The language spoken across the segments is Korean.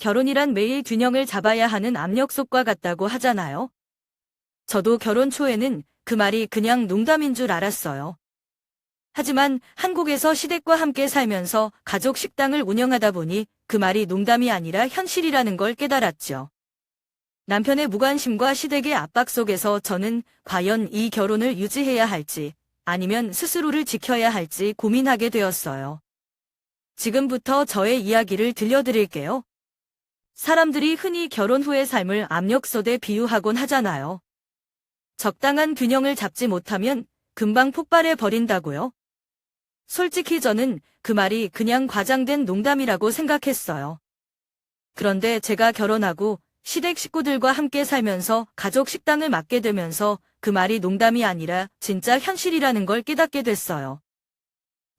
결혼이란 매일 균형을 잡아야 하는 압력 속과 같다고 하잖아요. 저도 결혼 초에는 그 말이 그냥 농담인 줄 알았어요. 하지만 한국에서 시댁과 함께 살면서 가족 식당을 운영하다 보니 그 말이 농담이 아니라 현실이라는 걸 깨달았죠. 남편의 무관심과 시댁의 압박 속에서 저는 과연 이 결혼을 유지해야 할지 아니면 스스로를 지켜야 할지 고민하게 되었어요. 지금부터 저의 이야기를 들려드릴게요. 사람들이 흔히 결혼 후의 삶을 압력솥에 비유하곤 하잖아요. 적당한 균형을 잡지 못하면 금방 폭발해 버린다고요. 솔직히 저는 그 말이 그냥 과장된 농담이라고 생각했어요. 그런데 제가 결혼하고 시댁 식구들과 함께 살면서 가족 식당을 맡게 되면서 그 말이 농담이 아니라 진짜 현실이라는 걸 깨닫게 됐어요.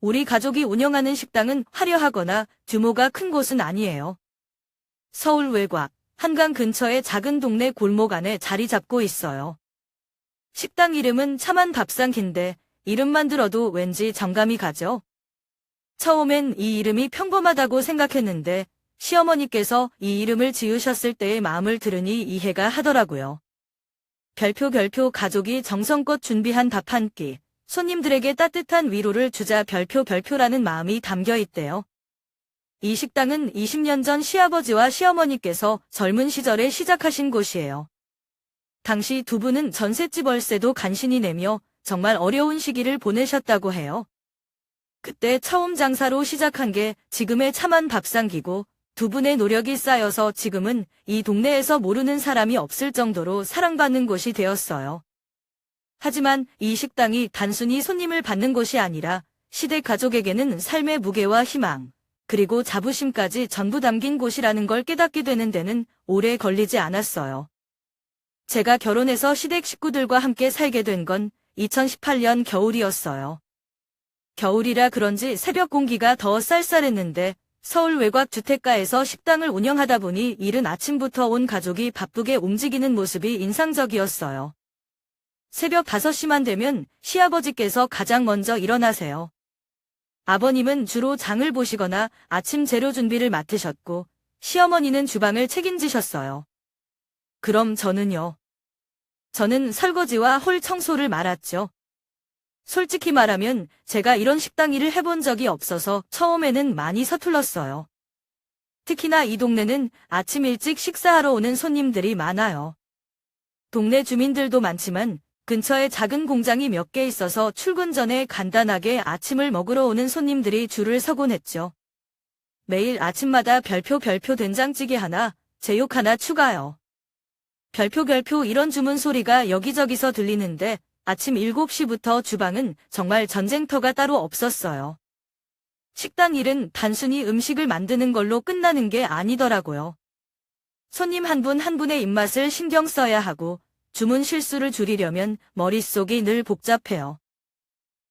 우리 가족이 운영하는 식당은 화려하거나 규모가 큰 곳은 아니에요. 서울 외곽, 한강 근처의 작은 동네 골목 안에 자리 잡고 있어요. 식당 이름은 참한 밥상인데 이름만 들어도 왠지 정감이 가죠. 처음엔 이 이름이 평범하다고 생각했는데 시어머니께서 이 이름을 지으셨을 때의 마음을 들으니 이해가 하더라고요. 별표 가족이 정성껏 준비한 밥 한 끼, 손님들에게 따뜻한 위로를 주자 별표라는 마음이 담겨 있대요. 이 식당은 20년 전 시아버지와 시어머니께서 젊은 시절에 시작하신 곳이에요. 당시 두 분은 전셋집 월세도 간신히 내며 정말 어려운 시기를 보내셨다고 해요. 그때 처음 장사로 시작한 게 지금의 참한 밥상기고 두 분의 노력이 쌓여서 지금은 이 동네에서 모르는 사람이 없을 정도로 사랑받는 곳이 되었어요. 하지만 이 식당이 단순히 손님을 받는 곳이 아니라 시댁 가족에게는 삶의 무게와 희망, 그리고 자부심까지 전부 담긴 곳이라는 걸 깨닫게 되는 데는 오래 걸리지 않았어요. 제가 결혼해서 시댁 식구들과 함께 살게 된 건 2018년 겨울이었어요. 겨울이라 그런지 새벽 공기가 더 쌀쌀했는데 서울 외곽 주택가에서 식당을 운영하다 보니 이른 아침부터 온 가족이 바쁘게 움직이는 모습이 인상적이었어요. 새벽 5시만 되면 시아버지께서 가장 먼저 일어나세요. 아버님은 주로 장을 보시거나 아침 재료 준비를 맡으셨고 시어머니는 주방을 책임지셨어요. 그럼 저는요? 저는 설거지와 홀 청소를 맡았죠. 솔직히 말하면 제가 이런 식당 일을 해본 적이 없어서 처음에는 많이 서툴렀어요. 특히나 이 동네는 아침 일찍 식사하러 오는 손님들이 많아요. 동네 주민들도 많지만 근처에 작은 공장이 몇 개 있어서 출근 전에 간단하게 아침을 먹으러 오는 손님들이 줄을 서곤 했죠. 매일 아침마다 별표 된장찌개 하나, 제육 하나 추가요. 별표 이런 주문 소리가 여기저기서 들리는데 아침 7시부터 주방은 정말 전쟁터가 따로 없었어요. 식당 일은 단순히 음식을 만드는 걸로 끝나는 게 아니더라고요. 손님 한 분 한 분의 입맛을 신경 써야 하고 주문 실수를 줄이려면 머릿속이 늘 복잡해요.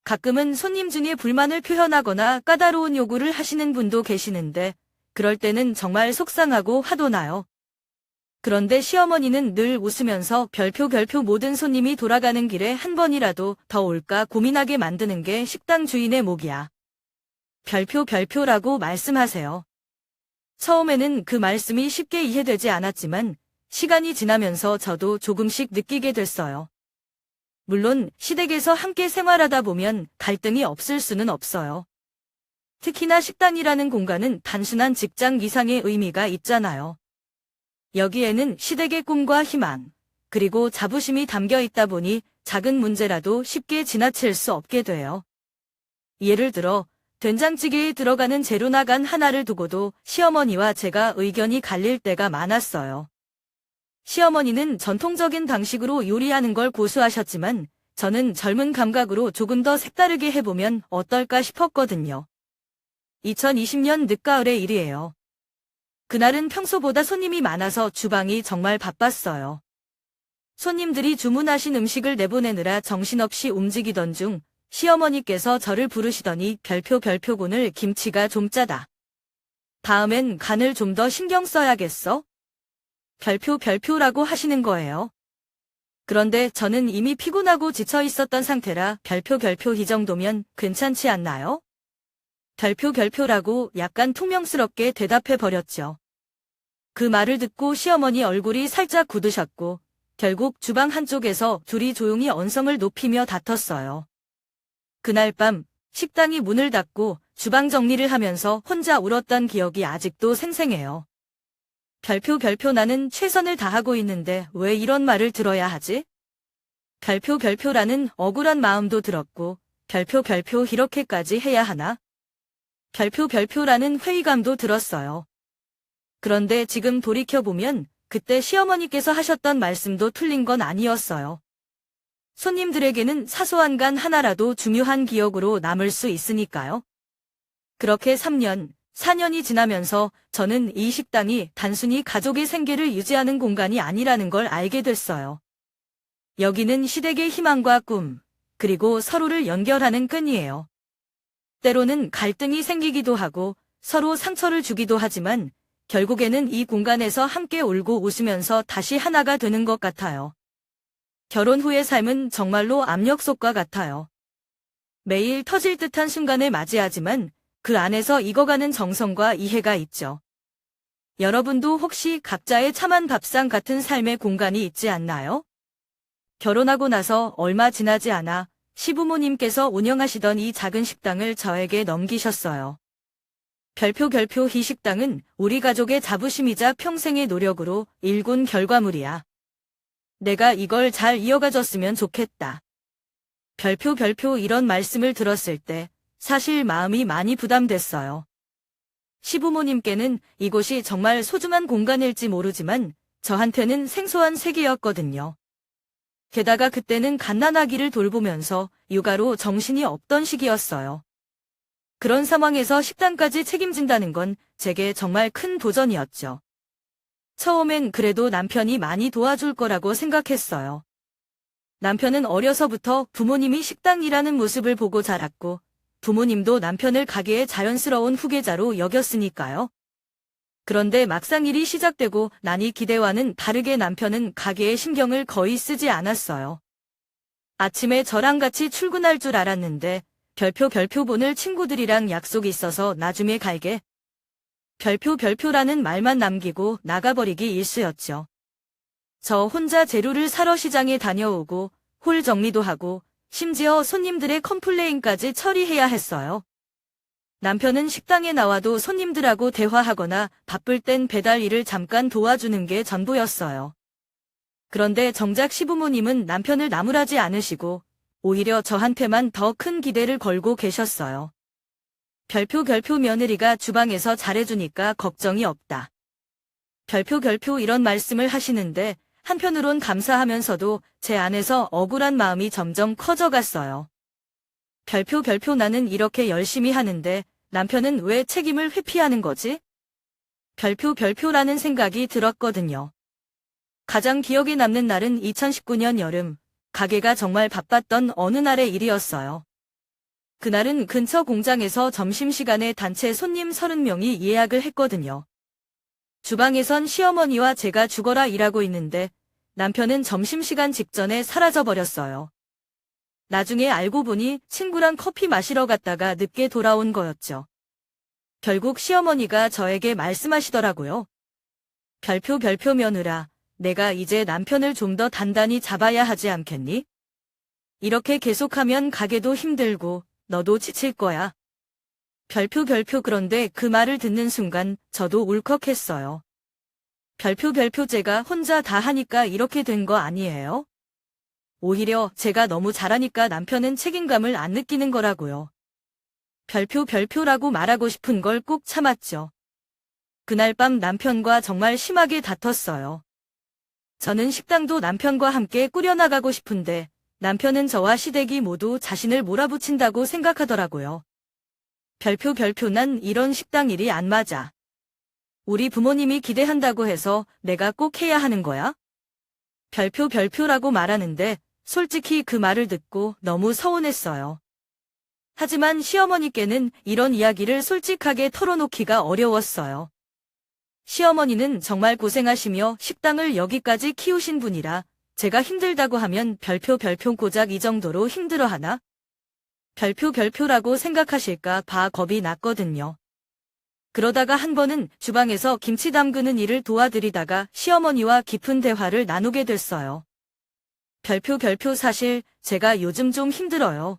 가끔은 손님 중에 불만을 표현하거나 까다로운 요구를 하시는 분도 계시는데 그럴 때는 정말 속상하고 화도 나요. 그런데 시어머니는 늘 웃으면서 별표 모든 손님이 돌아가는 길에 한 번이라도 더 올까 고민하게 만드는 게 식당 주인의 몫이야. 별표라고 말씀하세요. 처음에는 그 말씀이 쉽게 이해되지 않았지만 시간이 지나면서 저도 조금씩 느끼게 됐어요. 물론 시댁에서 함께 생활하다 보면 갈등이 없을 수는 없어요. 특히나 식당이라는 공간은 단순한 직장 이상의 의미가 있잖아요. 여기에는 시댁의 꿈과 희망, 그리고 자부심이 담겨 있다 보니 작은 문제라도 쉽게 지나칠 수 없게 돼요. 예를 들어 된장찌개에 들어가는 재료나 간 하나를 두고도 시어머니와 제가 의견이 갈릴 때가 많았어요. 시어머니는 전통적인 방식으로 요리하는 걸 고수하셨지만 저는 젊은 감각으로 조금 더 색다르게 해보면 어떨까 싶었거든요. 2020년 늦가을의 일이에요. 그날은 평소보다 손님이 많아서 주방이 정말 바빴어요. 손님들이 주문하신 음식을 내보내느라 정신없이 움직이던 중 시어머니께서 저를 부르시더니 별표군을 김치가 좀 짜다. 다음엔 간을 좀 더 신경 써야겠어? 별표라고 하시는 거예요. 그런데 저는 이미 피곤하고 지쳐 있었던 상태라 별표 이 정도면 괜찮지 않나요? 별표라고 약간 퉁명스럽게 대답해 버렸죠. 그 말을 듣고 시어머니 얼굴이 살짝 굳으셨고 결국 주방 한쪽에서 둘이 조용히 언성을 높이며 다퉜어요. 그날 밤 식당이 문을 닫고 주방 정리를 하면서 혼자 울었던 기억이 아직도 생생해요. 별표 나는 최선을 다하고 있는데 왜 이런 말을 들어야 하지? 별표라는 억울한 마음도 들었고 별표 이렇게까지 해야 하나? 별표라는 회의감도 들었어요. 그런데 지금 돌이켜보면 그때 시어머니께서 하셨던 말씀도 틀린 건 아니었어요. 손님들에게는 사소한 간 하나라도 중요한 기억으로 남을 수 있으니까요. 그렇게 3년, 4년이 지나면서 저는 이 식당이 단순히 가족의 생계를 유지하는 공간이 아니라는 걸 알게 됐어요. 여기는 시댁의 희망과 꿈, 그리고 서로를 연결하는 끈이에요. 때로는 갈등이 생기기도 하고 서로 상처를 주기도 하지만 결국에는 이 공간에서 함께 울고 웃으면서 다시 하나가 되는 것 같아요. 결혼 후의 삶은 정말로 압력솥과 같아요. 매일 터질 듯한 순간을 맞이하지만 그 안에서 익어가는 정성과 이해가 있죠. 여러분도 혹시 각자의 참한 밥상 같은 삶의 공간이 있지 않나요? 결혼하고 나서 얼마 지나지 않아 시부모님께서 운영하시던 이 작은 식당을 저에게 넘기셨어요. 별표 이 식당은 우리 가족의 자부심이자 평생의 노력으로 일군 결과물이야. 내가 이걸 잘 이어가줬으면 좋겠다. 별표 이런 말씀을 들었을 때 사실 마음이 많이 부담됐어요. 시부모님께는 이곳이 정말 소중한 공간일지 모르지만 저한테는 생소한 세계였거든요. 게다가 그때는 갓난아기를 돌보면서 육아로 정신이 없던 시기였어요. 그런 상황에서 식당까지 책임진다는 건 제게 정말 큰 도전이었죠. 처음엔 그래도 남편이 많이 도와줄 거라고 생각했어요. 남편은 어려서부터 부모님이 식당 일하는 모습을 보고 자랐고 부모님도 남편을 가게의 자연스러운 후계자로 여겼으니까요. 그런데 막상 일이 시작되고 나니 기대와는 다르게 남편은 가게에 신경을 거의 쓰지 않았어요. 아침에 저랑 같이 출근할 줄 알았는데 별표 보낼 친구들이랑 약속이 있어서 나중에 갈게. 별표라는 말만 남기고 나가버리기 일쑤였죠. 저 혼자 재료를 사러 시장에 다녀오고 홀 정리도 하고 심지어 손님들의 컴플레인까지 처리해야 했어요. 남편은 식당에 나와도 손님들하고 대화하거나 바쁠 땐 배달 일을 잠깐 도와주는 게 전부였어요. 그런데 정작 시부모님은 남편을 나무라지 않으시고 오히려 저한테만 더 큰 기대를 걸고 계셨어요. 별표 며느리가 주방에서 잘해주니까 걱정이 없다. 별표 이런 말씀을 하시는데 한편으론 감사하면서도 제 안에서 억울한 마음이 점점 커져갔어요. 별표 나는 이렇게 열심히 하는데 남편은 왜 책임을 회피하는 거지? 별표라는 생각이 들었거든요. 가장 기억에 남는 날은 2019년 여름, 가게가 정말 바빴던 어느 날의 일이었어요. 그날은 근처 공장에서 점심시간에 단체 손님 30명이 예약을 했거든요. 주방에선 시어머니와 제가 죽어라 일하고 있는데 남편은 점심시간 직전에 사라져버렸어요. 나중에 알고 보니 친구랑 커피 마시러 갔다가 늦게 돌아온 거였죠. 결국 시어머니가 저에게 말씀하시더라고요. 별표 며느라, 내가 이제 남편을 좀 더 단단히 잡아야 하지 않겠니? 이렇게 계속하면 가게도 힘들고 너도 지칠 거야. 별표 그런데 그 말을 듣는 순간 저도 울컥했어요. 별표 제가 혼자 다 하니까 이렇게 된 거 아니에요? 오히려 제가 너무 잘하니까 남편은 책임감을 안 느끼는 거라고요. 별표라고 말하고 싶은 걸 꼭 참았죠. 그날 밤 남편과 정말 심하게 다퉜어요. 저는 식당도 남편과 함께 꾸려나가고 싶은데 남편은 저와 시댁이 모두 자신을 몰아붙인다고 생각하더라고요. 별표 난 이런 식당 일이 안 맞아. 우리 부모님이 기대한다고 해서 내가 꼭 해야 하는 거야? 별표라고 말하는데 솔직히 그 말을 듣고 너무 서운했어요. 하지만 시어머니께는 이런 이야기를 솔직하게 털어놓기가 어려웠어요. 시어머니는 정말 고생하시며 식당을 여기까지 키우신 분이라 제가 힘들다고 하면 별표 고작 이 정도로 힘들어하나? 별표라고 생각하실까 봐 겁이 났거든요. 그러다가 한 번은 주방에서 김치 담그는 일을 도와드리다가 시어머니와 깊은 대화를 나누게 됐어요. 별표 사실 제가 요즘 좀 힘들어요.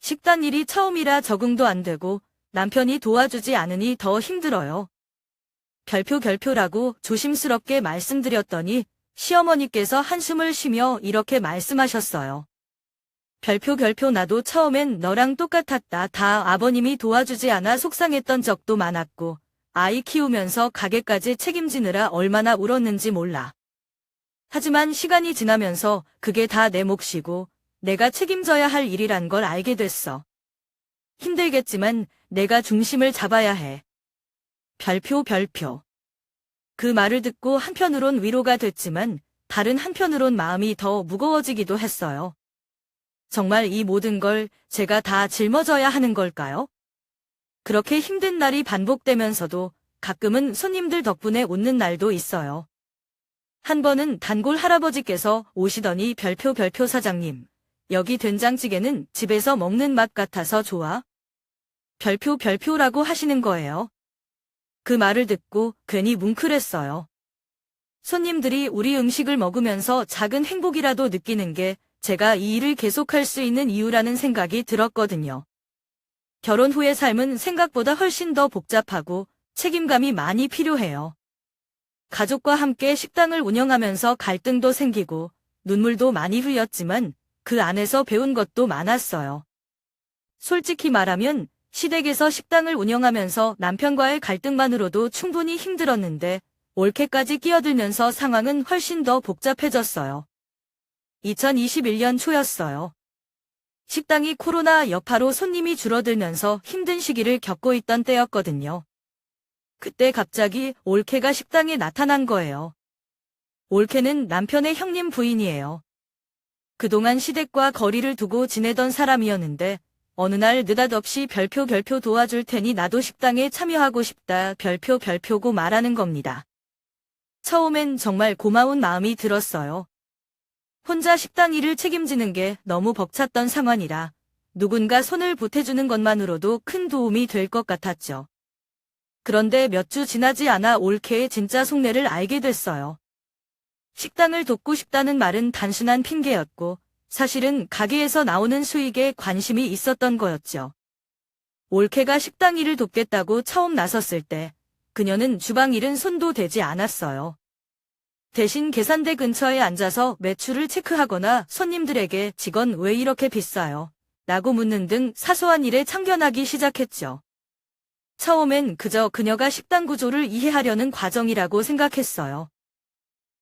식단 일이 처음이라 적응도 안 되고 남편이 도와주지 않으니 더 힘들어요. 별표라고 조심스럽게 말씀드렸더니 시어머니께서 한숨을 쉬며 이렇게 말씀하셨어요. 별표 나도 처음엔 너랑 똑같았다. 다 아버님이 도와주지 않아 속상했던 적도 많았고 아이 키우면서 가게까지 책임지느라 얼마나 울었는지 몰라. 하지만 시간이 지나면서 그게 다 내 몫이고 내가 책임져야 할 일이란 걸 알게 됐어. 힘들겠지만 내가 중심을 잡아야 해. 별표. 그 말을 듣고 한편으론 위로가 됐지만 다른 한편으론 마음이 더 무거워지기도 했어요. 정말 이 모든 걸 제가 다 짊어져야 하는 걸까요? 그렇게 힘든 날이 반복되면서도 가끔은 손님들 덕분에 웃는 날도 있어요. 한 번은 단골 할아버지께서 오시더니 별표 사장님, 여기 된장찌개는 집에서 먹는 맛 같아서 좋아? 별표라고 하시는 거예요. 그 말을 듣고 괜히 뭉클했어요. 손님들이 우리 음식을 먹으면서 작은 행복이라도 느끼는 게 제가 이 일을 계속할 수 있는 이유라는 생각이 들었거든요. 결혼 후의 삶은 생각보다 훨씬 더 복잡하고 책임감이 많이 필요해요. 가족과 함께 식당을 운영하면서 갈등도 생기고 눈물도 많이 흘렸지만 그 안에서 배운 것도 많았어요. 솔직히 말하면 시댁에서 식당을 운영하면서 남편과의 갈등만으로도 충분히 힘들었는데 올케까지 끼어들면서 상황은 훨씬 더 복잡해졌어요. 2021년 초였어요. 식당이 코로나 여파로 손님이 줄어들면서 힘든 시기를 겪고 있던 때였거든요. 그때 갑자기 올케가 식당에 나타난 거예요. 올케는 남편의 형님 부인이에요. 그동안 시댁과 거리를 두고 지내던 사람이었는데 어느 날 느닷없이 별표 도와줄 테니 나도 식당에 참여하고 싶다 별표고 말하는 겁니다. 처음엔 정말 고마운 마음이 들었어요. 혼자 식당 일을 책임지는 게 너무 벅찼던 상황이라 누군가 손을 보태주는 것만으로도 큰 도움이 될 것 같았죠. 그런데 몇 주 지나지 않아 올케의 진짜 속내를 알게 됐어요. 식당을 돕고 싶다는 말은 단순한 핑계였고 사실은 가게에서 나오는 수익에 관심이 있었던 거였죠. 올케가 식당 일을 돕겠다고 처음 나섰을 때 그녀는 주방 일은 손도 대지 않았어요. 대신 계산대 근처에 앉아서 매출을 체크하거나 손님들에게 직원 왜 이렇게 비싸요? 라고 묻는 등 사소한 일에 참견하기 시작했죠. 처음엔 그저 그녀가 식당 구조를 이해하려는 과정이라고 생각했어요.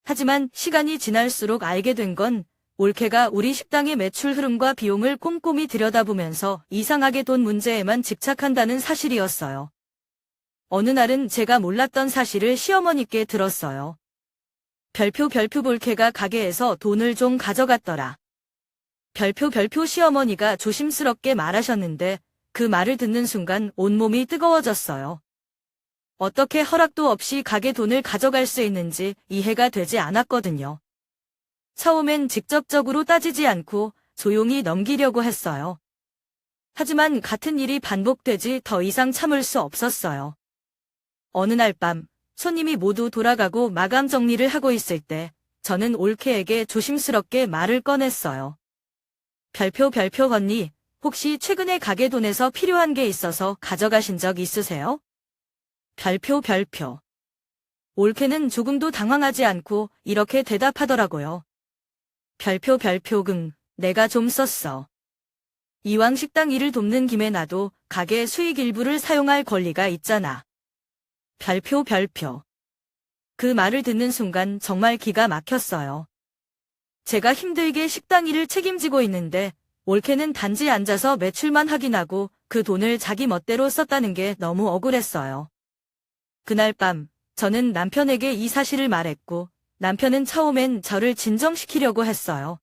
하지만 시간이 지날수록 알게 된 건 올케가 우리 식당의 매출 흐름과 비용을 꼼꼼히 들여다보면서 이상하게 돈 문제에만 집착한다는 사실이었어요. 어느 날은 제가 몰랐던 사실을 시어머니께 들었어요. 별표 올케가 가게에서 돈을 좀 가져갔더라. 별표 시어머니가 조심스럽게 말하셨는데 그 말을 듣는 순간 온몸이 뜨거워졌어요. 어떻게 허락도 없이 가게 돈을 가져갈 수 있는지 이해가 되지 않았거든요. 처음엔 직접적으로 따지지 않고 조용히 넘기려고 했어요. 하지만 같은 일이 반복되지 더 이상 참을 수 없었어요. 어느 날 밤 손님이 모두 돌아가고 마감 정리를 하고 있을 때 저는 올케에게 조심스럽게 말을 꺼냈어요. 별표 언니, 혹시 최근에 가게 돈에서 필요한 게 있어서 가져가신 적 있으세요? 별표. 올케는 조금도 당황하지 않고 이렇게 대답하더라고요. 별표 내가 좀 썼어. 이왕 식당 일을 돕는 김에 나도 가게 수익 일부를 사용할 권리가 있잖아. 별표. 그 말을 듣는 순간 정말 기가 막혔어요. 제가 힘들게 식당 일을 책임지고 있는데 올케는 단지 앉아서 매출만 확인하고 그 돈을 자기 멋대로 썼다는 게 너무 억울했어요. 그날 밤 저는 남편에게 이 사실을 말했고 남편은 처음엔 저를 진정시키려고 했어요.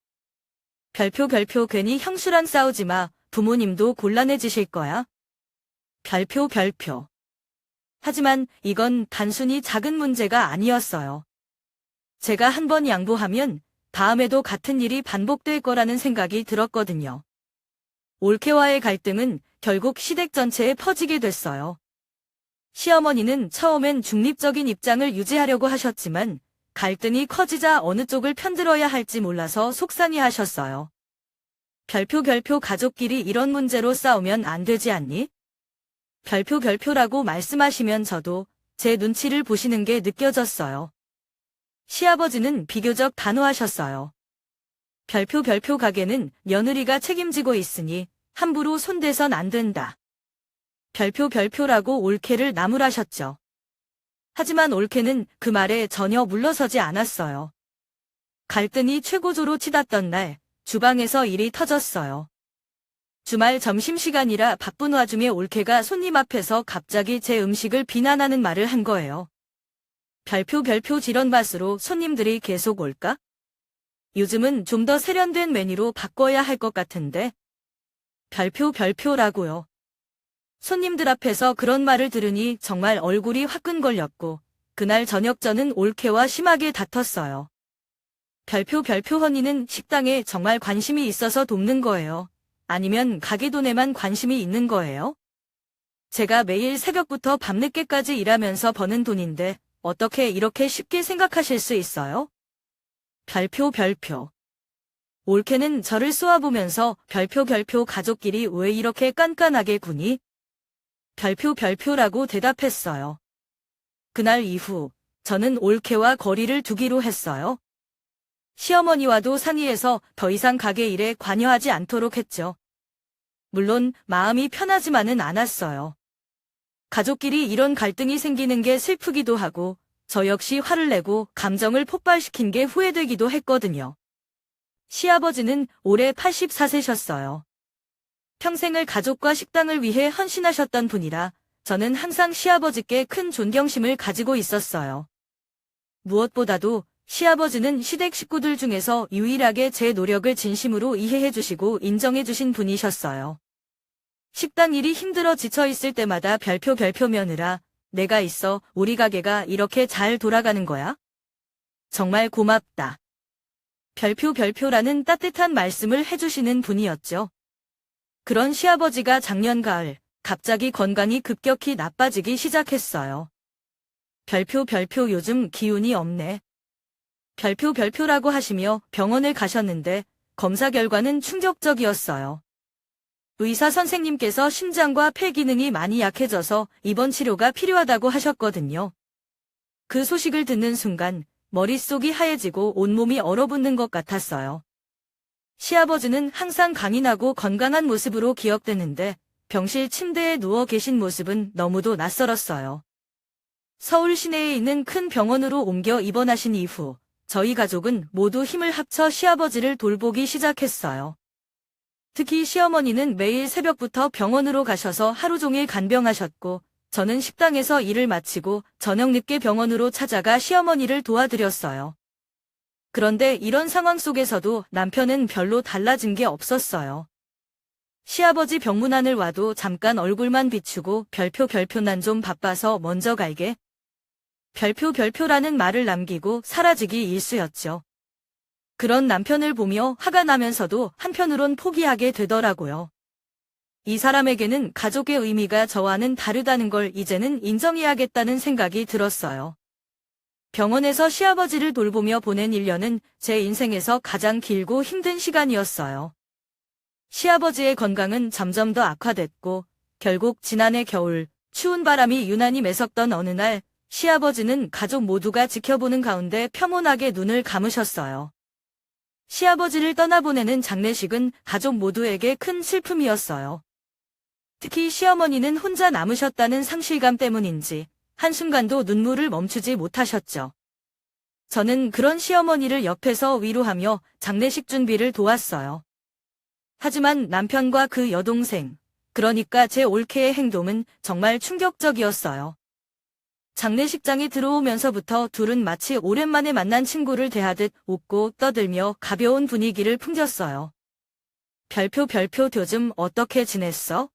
별표 괜히 형수랑 싸우지 마. 부모님도 곤란해지실 거야. 별표. 하지만 이건 단순히 작은 문제가 아니었어요. 제가 한 번 양보하면 다음에도 같은 일이 반복될 거라는 생각이 들었거든요. 올케와의 갈등은 결국 시댁 전체에 퍼지게 됐어요. 시어머니는 처음엔 중립적인 입장을 유지하려고 하셨지만 갈등이 커지자 어느 쪽을 편들어야 할지 몰라서 속상해하셨어요. 별표 가족끼리 이런 문제로 싸우면 안 되지 않니? 별표라고 말씀하시면 저도 제 눈치를 보시는 게 느껴졌어요. 시아버지는 비교적 단호하셨어요. 별표 가게는 며느리가 책임지고 있으니 함부로 손대선 안 된다. 별표라고 올케를 나무라셨죠. 하지만 올케는 그 말에 전혀 물러서지 않았어요. 갈등이 최고조로 치닫던 날 주방에서 일이 터졌어요. 주말 점심시간이라 바쁜 와중에 올케가 손님 앞에서 갑자기 제 음식을 비난하는 말을 한 거예요. 별표 지런맛으로 손님들이 계속 올까? 요즘은 좀 더 세련된 메뉴로 바꿔야 할 것 같은데. 별표라고요. 손님들 앞에서 그런 말을 들으니 정말 얼굴이 화끈거렸고 그날 저녁 저는 올케와 심하게 다퉜어요. 별표 언니는 식당에 정말 관심이 있어서 돕는 거예요? 아니면 가게 돈에만 관심이 있는 거예요? 제가 매일 새벽부터 밤늦게까지 일하면서 버는 돈인데 어떻게 이렇게 쉽게 생각하실 수 있어요? 별표. 올케는 저를 쏘아보면서 별표 가족끼리 왜 이렇게 깐깐하게 구니? 별표라고 대답했어요. 그날 이후 저는 올케와 거리를 두기로 했어요. 시어머니와도 상의해서 더 이상 가게 일에 관여하지 않도록 했죠. 물론 마음이 편하지만은 않았어요. 가족끼리 이런 갈등이 생기는 게 슬프기도 하고 저 역시 화를 내고 감정을 폭발시킨 게 후회되기도 했거든요. 시아버지는 올해 84세셨어요. 평생을 가족과 식당을 위해 헌신하셨던 분이라 저는 항상 시아버지께 큰 존경심을 가지고 있었어요. 무엇보다도 시아버지는 시댁 식구들 중에서 유일하게 제 노력을 진심으로 이해해 주시고 인정해 주신 분이셨어요. 식당 일이 힘들어 지쳐 있을 때마다 별표 며느라 내가 있어 우리 가게가 이렇게 잘 돌아가는 거야? 정말 고맙다. 별표라는 따뜻한 말씀을 해주시는 분이었죠. 그런 시아버지가 작년 가을 갑자기 건강이 급격히 나빠지기 시작했어요. 별표 요즘 기운이 없네. 별표라고 하시며 병원을 가셨는데 검사 결과는 충격적이었어요. 의사 선생님께서 심장과 폐 기능이 많이 약해져서 입원 치료가 필요하다고 하셨거든요. 그 소식을 듣는 순간 머릿속이 하얘지고 온몸이 얼어붙는 것 같았어요. 시아버지는 항상 강인하고 건강한 모습으로 기억되는데 병실 침대에 누워 계신 모습은 너무도 낯설었어요. 서울 시내에 있는 큰 병원으로 옮겨 입원하신 이후 저희 가족은 모두 힘을 합쳐 시아버지를 돌보기 시작했어요. 특히 시어머니는 매일 새벽부터 병원으로 가셔서 하루 종일 간병하셨고 저는 식당에서 일을 마치고 저녁 늦게 병원으로 찾아가 시어머니를 도와드렸어요. 그런데 이런 상황 속에서도 남편은 별로 달라진 게 없었어요. 시아버지 병문안을 와도 잠깐 얼굴만 비추고 별표 난 좀 바빠서 먼저 갈게. 별표라는 말을 남기고 사라지기 일쑤였죠. 그런 남편을 보며 화가 나면서도 한편으론 포기하게 되더라고요. 이 사람에게는 가족의 의미가 저와는 다르다는 걸 이제는 인정해야겠다는 생각이 들었어요. 병원에서 시아버지를 돌보며 보낸 1년은 제 인생에서 가장 길고 힘든 시간이었어요. 시아버지의 건강은 점점 더 악화됐고 결국 지난해 겨울 추운 바람이 유난히 매섭던 어느 날 시아버지는 가족 모두가 지켜보는 가운데 평온하게 눈을 감으셨어요. 시아버지를 떠나보내는 장례식은 가족 모두에게 큰 슬픔이었어요. 특히 시어머니는 혼자 남으셨다는 상실감 때문인지 한순간도 눈물을 멈추지 못하셨죠. 저는 그런 시어머니를 옆에서 위로하며 장례식 준비를 도왔어요. 하지만 남편과 그 여동생, 그러니까 제 올케의 행동은 정말 충격적이었어요. 장례식장에 들어오면서부터 둘은 마치 오랜만에 만난 친구를 대하듯 웃고 떠들며 가벼운 분위기를 풍겼어요. 별표 요즘 어떻게 지냈어?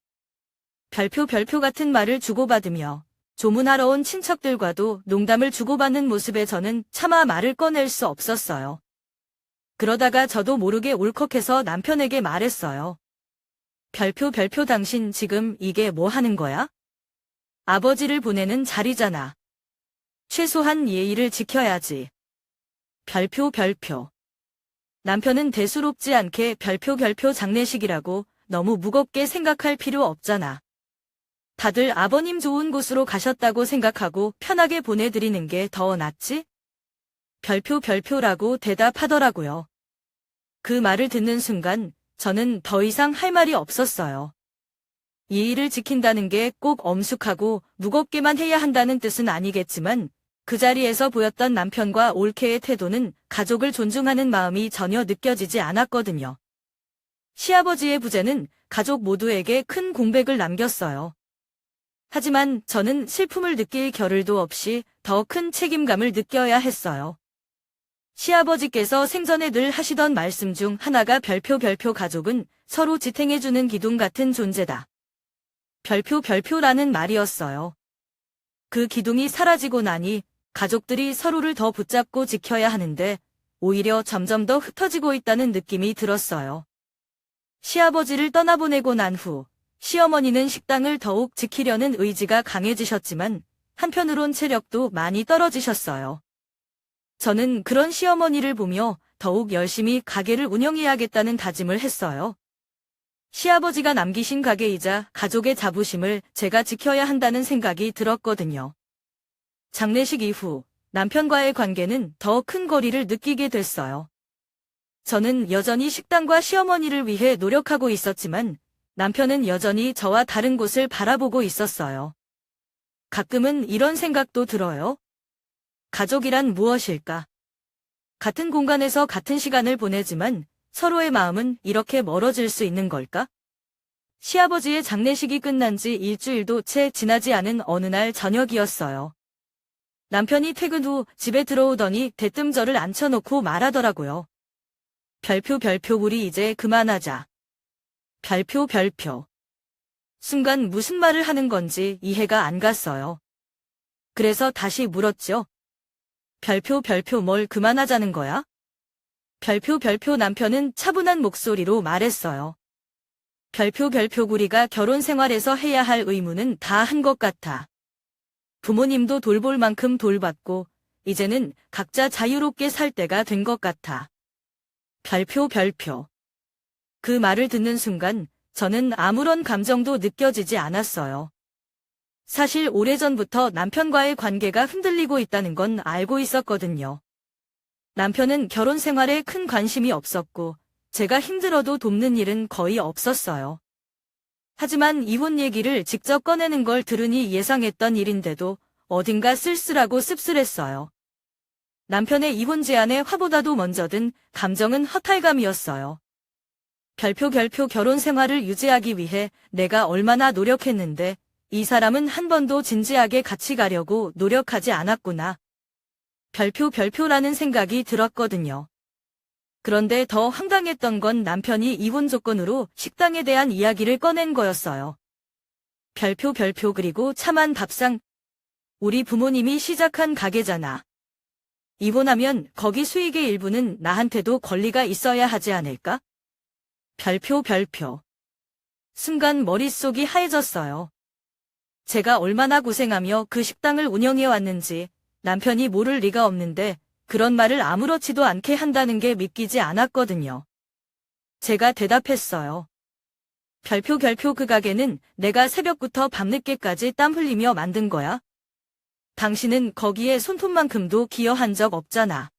별표 같은 말을 주고받으며 조문하러 온 친척들과도 농담을 주고받는 모습에 저는 차마 말을 꺼낼 수 없었어요. 그러다가 저도 모르게 울컥해서 남편에게 말했어요. 별표 당신 지금 이게 뭐 하는 거야? 아버지를 보내는 자리잖아. 최소한 예의를 지켜야지. 별표. 남편은 대수롭지 않게 별표 장례식이라고 너무 무겁게 생각할 필요 없잖아. 다들 아버님 좋은 곳으로 가셨다고 생각하고 편하게 보내드리는 게 더 낫지? 별표라고 대답하더라고요. 그 말을 듣는 순간 저는 더 이상 할 말이 없었어요. 예의를 지킨다는 게 꼭 엄숙하고 무겁게만 해야 한다는 뜻은 아니겠지만 그 자리에서 보였던 남편과 올케의 태도는 가족을 존중하는 마음이 전혀 느껴지지 않았거든요. 시아버지의 부재는 가족 모두에게 큰 공백을 남겼어요. 하지만 저는 슬픔을 느낄 겨를도 없이 더 큰 책임감을 느껴야 했어요. 시아버지께서 생전에 늘 하시던 말씀 중 하나가 별표 가족은 서로 지탱해주는 기둥 같은 존재다. 별표라는 말이었어요. 그 기둥이 사라지고 나니 가족들이 서로를 더 붙잡고 지켜야 하는데 오히려 점점 더 흩어지고 있다는 느낌이 들었어요. 시아버지를 떠나보내고 난 후 시어머니는 식당을 더욱 지키려는 의지가 강해지셨지만 한편으론 체력도 많이 떨어지셨어요. 저는 그런 시어머니를 보며 더욱 열심히 가게를 운영해야겠다는 다짐을 했어요. 시아버지가 남기신 가게이자 가족의 자부심을 제가 지켜야 한다는 생각이 들었거든요. 장례식 이후 남편과의 관계는 더 큰 거리를 느끼게 됐어요. 저는 여전히 식당과 시어머니를 위해 노력하고 있었지만 남편은 여전히 저와 다른 곳을 바라보고 있었어요. 가끔은 이런 생각도 들어요. 가족이란 무엇일까? 같은 공간에서 같은 시간을 보내지만 서로의 마음은 이렇게 멀어질 수 있는 걸까? 시아버지의 장례식이 끝난 지 일주일도 채 지나지 않은 어느 날 저녁이었어요. 남편이 퇴근 후 집에 들어오더니 대뜸 저를 앉혀놓고 말하더라고요. 별표 우리 이제 그만하자. 별표. 순간 무슨 말을 하는 건지 이해가 안 갔어요. 그래서 다시 물었죠. 별표 뭘 그만하자는 거야? 별표 남편은 차분한 목소리로 말했어요. 별표 우리가 결혼 생활에서 해야 할 의무는 다 한 것 같아. 부모님도 돌볼 만큼 돌봤고 이제는 각자 자유롭게 살 때가 된 것 같아. 별표. 그 말을 듣는 순간 저는 아무런 감정도 느껴지지 않았어요. 사실 오래전부터 남편과의 관계가 흔들리고 있다는 건 알고 있었거든요. 남편은 결혼 생활에 큰 관심이 없었고 제가 힘들어도 돕는 일은 거의 없었어요. 하지만 이혼 얘기를 직접 꺼내는 걸 들으니 예상했던 일인데도 어딘가 쓸쓸하고 씁쓸했어요. 남편의 이혼 제안에 화보다도 먼저 든 감정은 허탈감이었어요. 별표 결혼 생활을 유지하기 위해 내가 얼마나 노력했는데 이 사람은 한 번도 진지하게 같이 가려고 노력하지 않았구나. 별표라는 생각이 들었거든요. 그런데 더 황당했던 건 남편이 이혼 조건으로 식당에 대한 이야기를 꺼낸 거였어요. 별표 그리고 참한 답상. 우리 부모님이 시작한 가게잖아. 이혼하면 거기 수익의 일부는 나한테도 권리가 있어야 하지 않을까? 별표. 순간 머릿속이 하얘졌어요. 제가 얼마나 고생하며 그 식당을 운영해왔는지 남편이 모를 리가 없는데 그런 말을 아무렇지도 않게 한다는 게 믿기지 않았거든요. 제가 대답했어요. 별표 그 가게는 내가 새벽부터 밤늦게까지 땀 흘리며 만든 거야. 당신은 거기에 손톱만큼도 기여한 적 없잖아.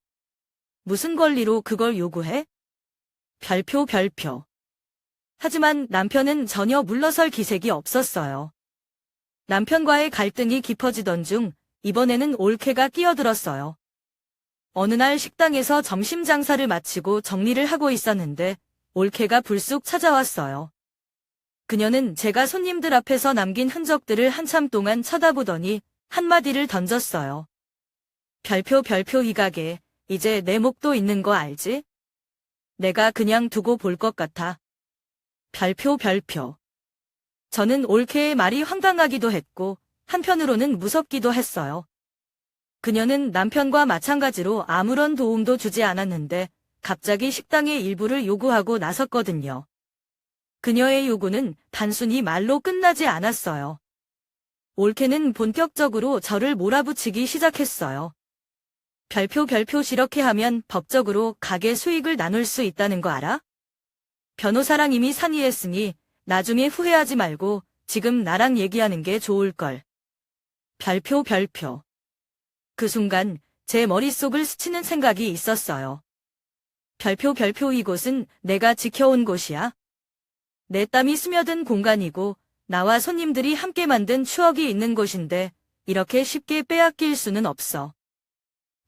무슨 권리로 그걸 요구해? 별표. 하지만 남편은 전혀 물러설 기색이 없었어요. 남편과의 갈등이 깊어지던 중 이번에는 올케가 끼어들었어요. 어느 날 식당에서 점심 장사를 마치고 정리를 하고 있었는데 올케가 불쑥 찾아왔어요. 그녀는 제가 손님들 앞에서 남긴 흔적들을 한참 동안 쳐다보더니 한마디를 던졌어요. 별표 이 가게 이제 내 목도 있는 거 알지? 내가 그냥 두고 볼 것 같아. 별표. 저는 올케의 말이 황당하기도 했고 한편으로는 무섭기도 했어요. 그녀는 남편과 마찬가지로 아무런 도움도 주지 않았는데 갑자기 식당의 일부를 요구하고 나섰거든요. 그녀의 요구는 단순히 말로 끝나지 않았어요. 올케는 본격적으로 저를 몰아붙이기 시작했어요. 별표 이렇게 하면 법적으로 가게 수익을 나눌 수 있다는 거 알아? 변호사랑 이미 상의했으니 나중에 후회하지 말고 지금 나랑 얘기하는 게 좋을걸. 별표. 그 순간 제 머릿속을 스치는 생각이 있었어요. 별표 이곳은 내가 지켜온 곳이야. 내 땀이 스며든 공간이고 나와 손님들이 함께 만든 추억이 있는 곳인데 이렇게 쉽게 빼앗길 수는 없어.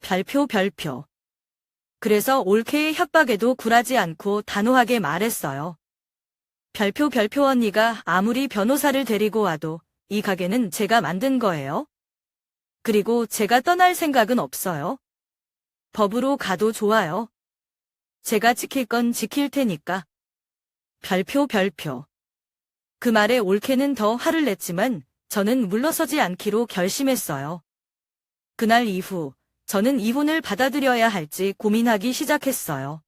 별표. 그래서 올케의 협박에도 굴하지 않고 단호하게 말했어요. 별표 언니가 아무리 변호사를 데리고 와도 이 가게는 제가 만든 거예요. 그리고 제가 떠날 생각은 없어요. 법으로 가도 좋아요. 제가 지킬 건 지킬 테니까. 별표. 그 말에 올케는 더 화를 냈지만 저는 물러서지 않기로 결심했어요. 그날 이후 저는 이혼을 받아들여야 할지 고민하기 시작했어요.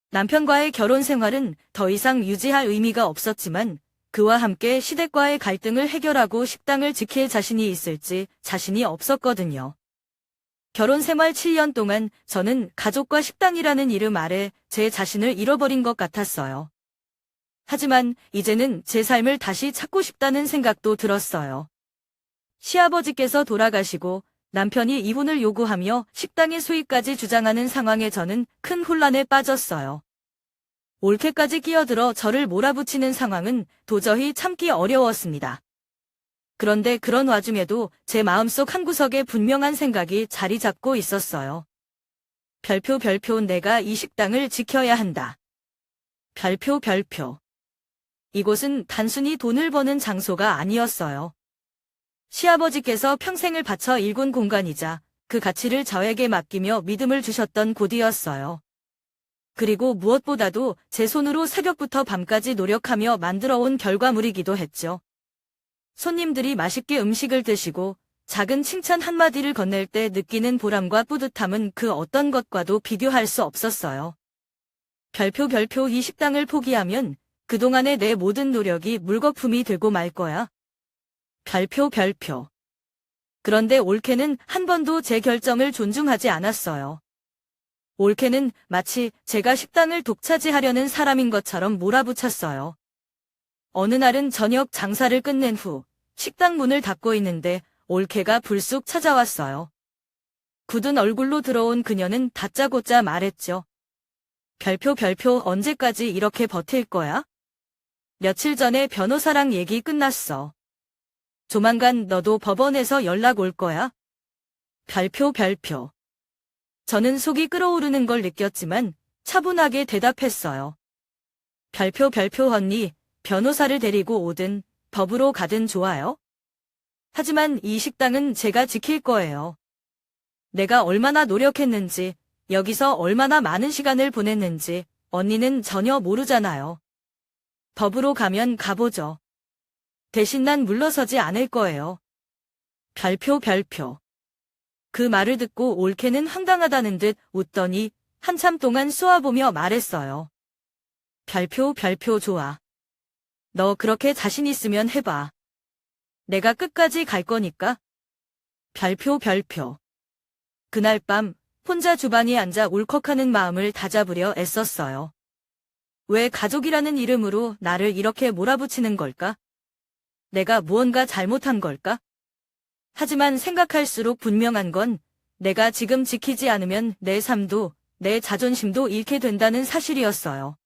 남편과의 결혼 생활은 더 이상 유지할 의미가 없었지만 그와 함께 시댁과의 갈등을 해결하고 식당을 지킬 자신이 있을지 자신이 없었거든요. 결혼 생활 7년 동안 저는 가족과 식당이라는 이름 아래 제 자신을 잃어버린 것 같았어요. 하지만 이제는 제 삶을 다시 찾고 싶다는 생각도 들었어요. 시아버지께서 돌아가시고 남편이 이혼을 요구하며 식당의 수익까지 주장하는 상황에 저는 큰 혼란에 빠졌어요. 올케까지 끼어들어 저를 몰아붙이는 상황은 도저히 참기 어려웠습니다. 그런데 그런 와중에도 제 마음속 한구석에 분명한 생각이 자리 잡고 있었어요. 별표. 내가 이 식당을 지켜야 한다. 별표. 이곳은 단순히 돈을 버는 장소가 아니었어요. 시아버지께서 평생을 바쳐 일군 공간이자 그 가치를 저에게 맡기며 믿음을 주셨던 곳이었어요. 그리고 무엇보다도 제 손으로 새벽부터 밤까지 노력하며 만들어온 결과물이기도 했죠. 손님들이 맛있게 음식을 드시고 작은 칭찬 한마디를 건넬 때 느끼는 보람과 뿌듯함은 그 어떤 것과도 비교할 수 없었어요. 별표. 이 식당을 포기하면 그동안의 내 모든 노력이 물거품이 되고 말 거야. 별표. 그런데 올케는 한 번도 제 결정을 존중하지 않았어요. 올케는 마치 제가 식당을 독차지하려는 사람인 것처럼 몰아붙였어요. 어느 날은 저녁 장사를 끝낸 후 식당 문을 닫고 있는데 올케가 불쑥 찾아왔어요. 굳은 얼굴로 들어온 그녀는 다짜고짜 말했죠. 별표. 언제까지 이렇게 버틸 거야? 며칠 전에 변호사랑 얘기 끝났어. 조만간 너도 법원에서 연락 올 거야. 별표. 저는 속이 끓어오르는 걸 느꼈지만 차분하게 대답했어요. 별표. 언니, 변호사를 데리고 오든 법으로 가든 좋아요. 하지만 이 식당은 제가 지킬 거예요. 내가 얼마나 노력했는지, 여기서 얼마나 많은 시간을 보냈는지 언니는 전혀 모르잖아요. 법으로 가면 가보죠. 대신 난 물러서지 않을 거예요. 별표. 그 말을 듣고 올케는 황당하다는 듯 웃더니 한참 동안 쏘아보며 말했어요. 별표. 좋아. 너 그렇게 자신 있으면 해봐. 내가 끝까지 갈 거니까. 별표. 그날 밤 혼자 주방에 앉아 울컥하는 마음을 다잡으려 애썼어요. 왜 가족이라는 이름으로 나를 이렇게 몰아붙이는 걸까? 내가 무언가 잘못한 걸까? 하지만 생각할수록 분명한 건 내가 지금 지키지 않으면 내 삶도 내 자존심도 잃게 된다는 사실이었어요.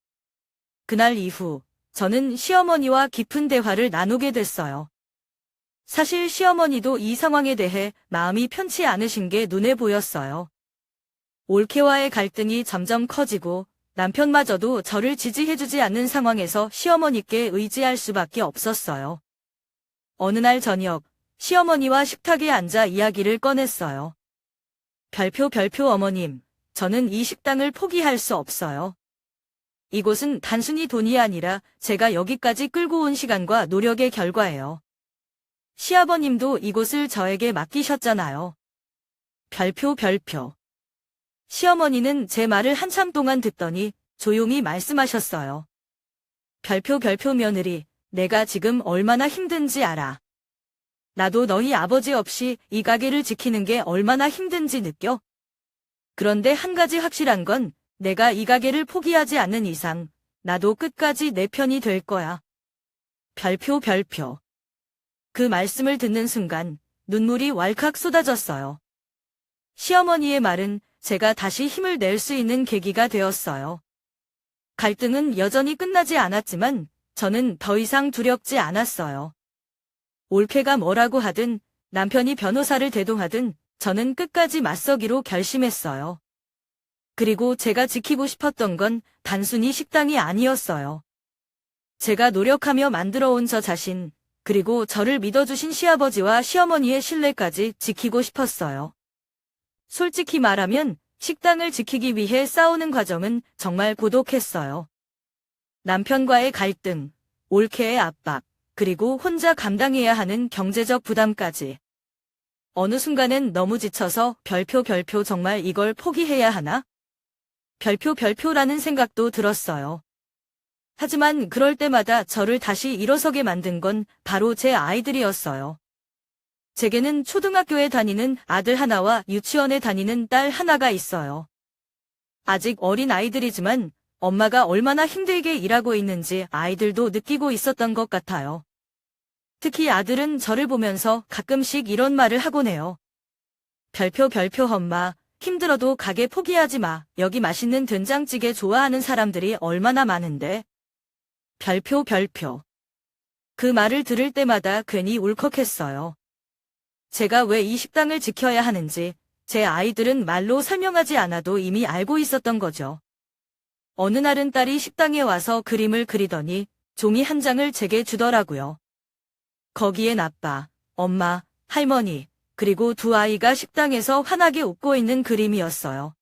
그날 이후 저는 시어머니와 깊은 대화를 나누게 됐어요. 사실 시어머니도 이 상황에 대해 마음이 편치 않으신 게 눈에 보였어요. 올케와의 갈등이 점점 커지고 남편마저도 저를 지지해주지 않는 상황에서 시어머니께 의지할 수밖에 없었어요. 어느 날 저녁, 시어머니와 식탁에 앉아 이야기를 꺼냈어요. 별표. 어머님, 저는 이 식당을 포기할 수 없어요. 이곳은 단순히 돈이 아니라 제가 여기까지 끌고 온 시간과 노력의 결과예요. 시아버님도 이곳을 저에게 맡기셨잖아요. 별표. 시어머니는 제 말을 한참 동안 듣더니 조용히 말씀하셨어요. 별표. 며느리, 내가 지금 얼마나 힘든지 알아. 나도 너희 아버지 없이 이 가게를 지키는 게 얼마나 힘든지 느껴. 그런데 한 가지 확실한 건 내가 이 가게를 포기하지 않는 이상 나도 끝까지 내 편이 될 거야. 별표 별표. 그 말씀을 듣는 순간 눈물이 왈칵 쏟아졌어요. 시어머니의 말은 제가 다시 힘을 낼 수 있는 계기가 되었어요. 갈등은 여전히 끝나지 않았지만 저는 더 이상 두렵지 않았어요. 올케가 뭐라고 하든 남편이 변호사를 대동하든 저는 끝까지 맞서기로 결심했어요. 그리고 제가 지키고 싶었던 건 단순히 식당이 아니었어요. 제가 노력하며 만들어온 저 자신, 그리고 저를 믿어주신 시아버지와 시어머니의 신뢰까지 지키고 싶었어요. 솔직히 말하면 식당을 지키기 위해 싸우는 과정은 정말 고독했어요. 남편과의 갈등, 올케의 압박, 그리고 혼자 감당해야 하는 경제적 부담까지. 어느 순간엔 너무 지쳐서 별표 정말 이걸 포기해야 하나? 별표라는 생각도 들었어요. 하지만 그럴 때마다 저를 다시 일어서게 만든 건 바로 제 아이들이었어요. 제게는 초등학교에 다니는 아들 하나와 유치원에 다니는 딸 하나가 있어요. 아직 어린 아이들이지만 엄마가 얼마나 힘들게 일하고 있는지 아이들도 느끼고 있었던 것 같아요. 특히 아들은 저를 보면서 가끔씩 이런 말을 하곤 해요. 별표 엄마, 힘들어도 가게 포기하지 마. 여기 맛있는 된장찌개 좋아하는 사람들이 얼마나 많은데. 별표. 그 말을 들을 때마다 괜히 울컥했어요. 제가 왜 이 식당을 지켜야 하는지 제 아이들은 말로 설명하지 않아도 이미 알고 있었던 거죠. 어느 날은 딸이 식당에 와서 그림을 그리더니 종이 한 장을 제게 주더라고요. 거기엔 아빠, 엄마, 할머니, 그리고 두 아이가 식당에서 환하게 웃고 있는 그림이었어요.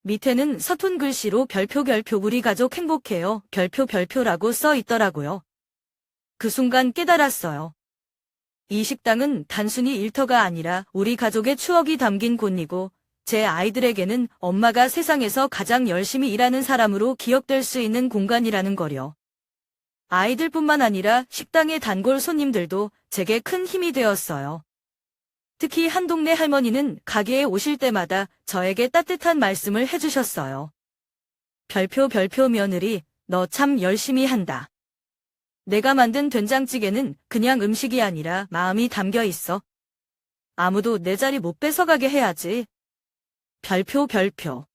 밑에는 서툰 글씨로 별표 우리 가족 행복해요. 별표라고 써 있더라고요. 그 순간 깨달았어요. 이 식당은 단순히 일터가 아니라 우리 가족의 추억이 담긴 곳이고 제 아이들에게는 엄마가 세상에서 가장 열심히 일하는 사람으로 기억될 수 있는 공간이라는 거요. 아이들뿐만 아니라 식당의 단골 손님들도 제게 큰 힘이 되었어요. 특히 한 동네 할머니는 가게에 오실 때마다 저에게 따뜻한 말씀을 해주셨어요. 별표 며느리, 너 참 열심히 한다. 내가 만든 된장찌개는 그냥 음식이 아니라 마음이 담겨 있어. 아무도 내 자리 못 뺏어가게 해야지. 별표.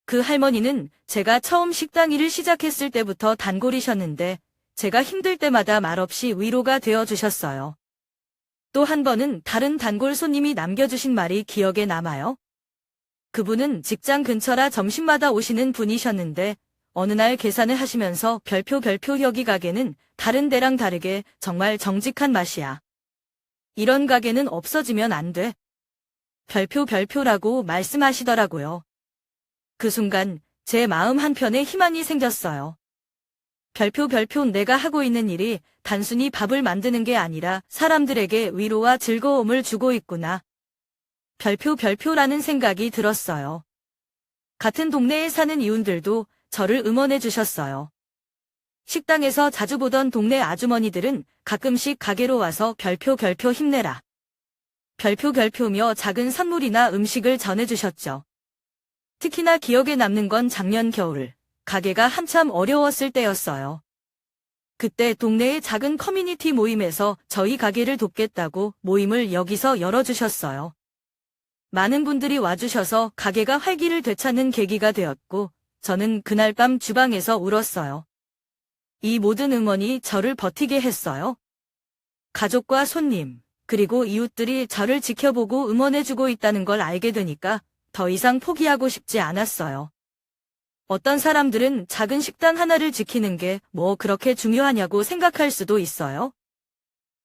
그 할머니는 제가 처음 식당 일을 시작했을 때부터 단골이셨는데 제가 힘들 때마다 말없이 위로가 되어주셨어요. 또 한 번은 다른 단골 손님이 남겨주신 말이 기억에 남아요. 그분은 직장 근처라 점심마다 오시는 분이셨는데 어느 날 계산을 하시면서 별표 여기 가게는 다른 데랑 다르게 정말 정직한 맛이야. 이런 가게는 없어지면 안 돼. 별표라고 말씀하시더라고요. 그 순간 제 마음 한편에 희망이 생겼어요. 별표 내가 하고 있는 일이 단순히 밥을 만드는 게 아니라 사람들에게 위로와 즐거움을 주고 있구나. 별표라는 생각이 들었어요. 같은 동네에 사는 이웃들도 저를 응원해 주셨어요. 식당에서 자주 보던 동네 아주머니들은 가끔씩 가게로 와서 별표 힘내라. 별표며 작은 선물이나 음식을 전해주셨죠. 특히나 기억에 남는 건 작년 겨울, 가게가 한참 어려웠을 때였어요. 그때 동네의 작은 커뮤니티 모임에서 저희 가게를 돕겠다고 모임을 여기서 열어주셨어요. 많은 분들이 와주셔서 가게가 활기를 되찾는 계기가 되었고 저는 그날 밤 주방에서 울었어요. 이 모든 응원이 저를 버티게 했어요. 가족과 손님, 그리고 이웃들이 저를 지켜보고 응원해주고 있다는 걸 알게 되니까 더 이상 포기하고 싶지 않았어요. 어떤 사람들은 작은 식당 하나를 지키는 게 뭐 그렇게 중요하냐고 생각할 수도 있어요.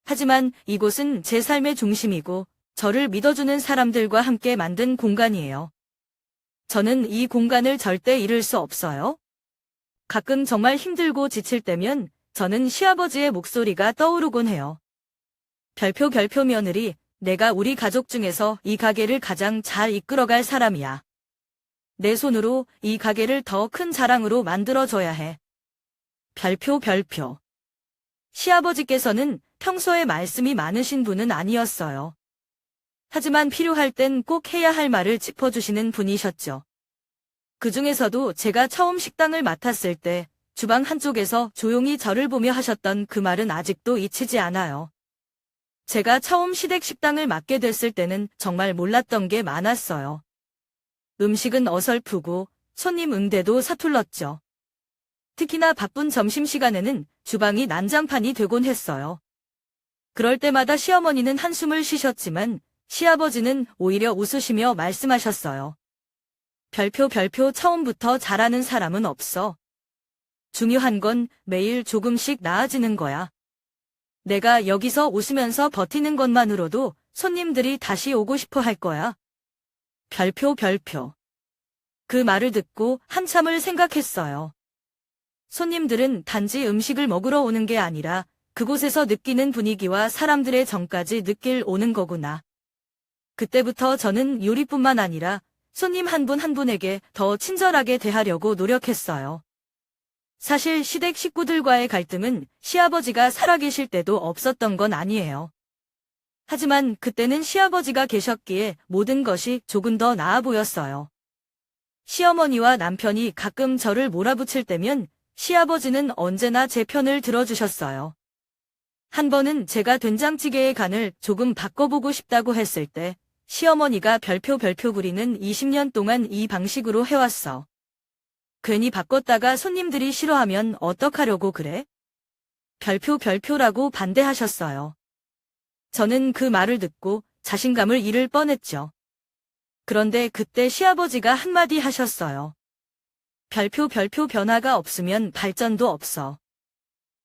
하지만 이곳은 제 삶의 중심이고 저를 믿어주는 사람들과 함께 만든 공간이에요. 저는 이 공간을 절대 잃을 수 없어요. 가끔 정말 힘들고 지칠 때면 저는 시아버지의 목소리가 떠오르곤 해요. 별표 며느리, 내가 우리 가족 중에서 이 가게를 가장 잘 이끌어갈 사람이야. 내 손으로 이 가게를 더 큰 자랑으로 만들어줘야 해. 별표. 시아버지께서는 평소에 말씀이 많으신 분은 아니었어요. 하지만 필요할 땐 꼭 해야 할 말을 짚어주시는 분이셨죠. 그 중에서도 제가 처음 식당을 맡았을 때 주방 한쪽에서 조용히 저를 보며 하셨던 그 말은 아직도 잊히지 않아요. 제가 처음 시댁 식당을 맡게 됐을 때는 정말 몰랐던 게 많았어요. 음식은 어설프고 손님 응대도 서툴렀죠. 특히나 바쁜 점심시간에는 주방이 난장판이 되곤 했어요. 그럴 때마다 시어머니는 한숨을 쉬셨지만 시아버지는 오히려 웃으시며 말씀하셨어요. 별표 처음부터 잘하는 사람은 없어. 중요한 건 매일 조금씩 나아지는 거야. 내가 여기서 웃으면서 버티는 것만으로도 손님들이 다시 오고 싶어 할 거야. 별표. 그 말을 듣고 한참을 생각했어요. 손님들은 단지 음식을 먹으러 오는 게 아니라 그곳에서 느끼는 분위기와 사람들의 정까지 느낄 오는 거구나. 그때부터 저는 요리뿐만 아니라 손님 한 분 한 분에게 더 친절하게 대하려고 노력했어요. 사실 시댁 식구들과의 갈등은 시아버지가 살아계실 때도 없었던 건 아니에요. 하지만 그때는 시아버지가 계셨기에 모든 것이 조금 더 나아 보였어요. 시어머니와 남편이 가끔 저를 몰아붙일 때면 시아버지는 언제나 제 편을 들어주셨어요. 한 번은 제가 된장찌개의 간을 조금 바꿔보고 싶다고 했을 때 시어머니가 별표 부리는 20년 동안 이 방식으로 해왔어. 괜히 바꿨다가 손님들이 싫어하면 어떡하려고 그래? 별표라고 반대하셨어요. 저는 그 말을 듣고 자신감을 잃을 뻔했죠. 그런데 그때 시아버지가 한마디 하셨어요. 별표 변화가 없으면 발전도 없어.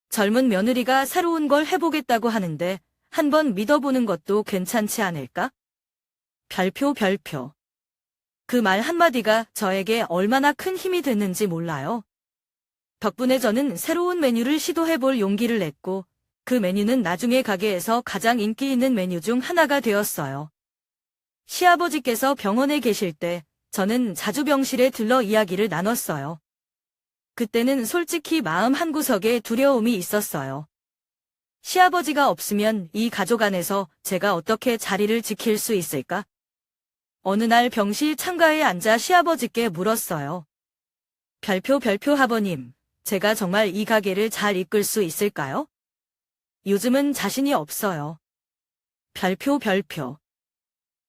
젊은 며느리가 새로운 걸 해보겠다고 하는데 한번 믿어보는 것도 괜찮지 않을까? 별표. 그 말 한마디가 저에게 얼마나 큰 힘이 됐는지 몰라요. 덕분에 저는 새로운 메뉴를 시도해볼 용기를 냈고 그 메뉴는 나중에 가게에서 가장 인기 있는 메뉴 중 하나가 되었어요. 시아버지께서 병원에 계실 때 저는 자주 병실에 들러 이야기를 나눴어요. 그때는 솔직히 마음 한구석에 두려움이 있었어요. 시아버지가 없으면 이 가족 안에서 제가 어떻게 자리를 지킬 수 있을까? 어느 날 병실 창가에 앉아 시아버지께 물었어요. 별표 아버님, 제가 정말 이 가게를 잘 이끌 수 있을까요? 요즘은 자신이 없어요. 별표.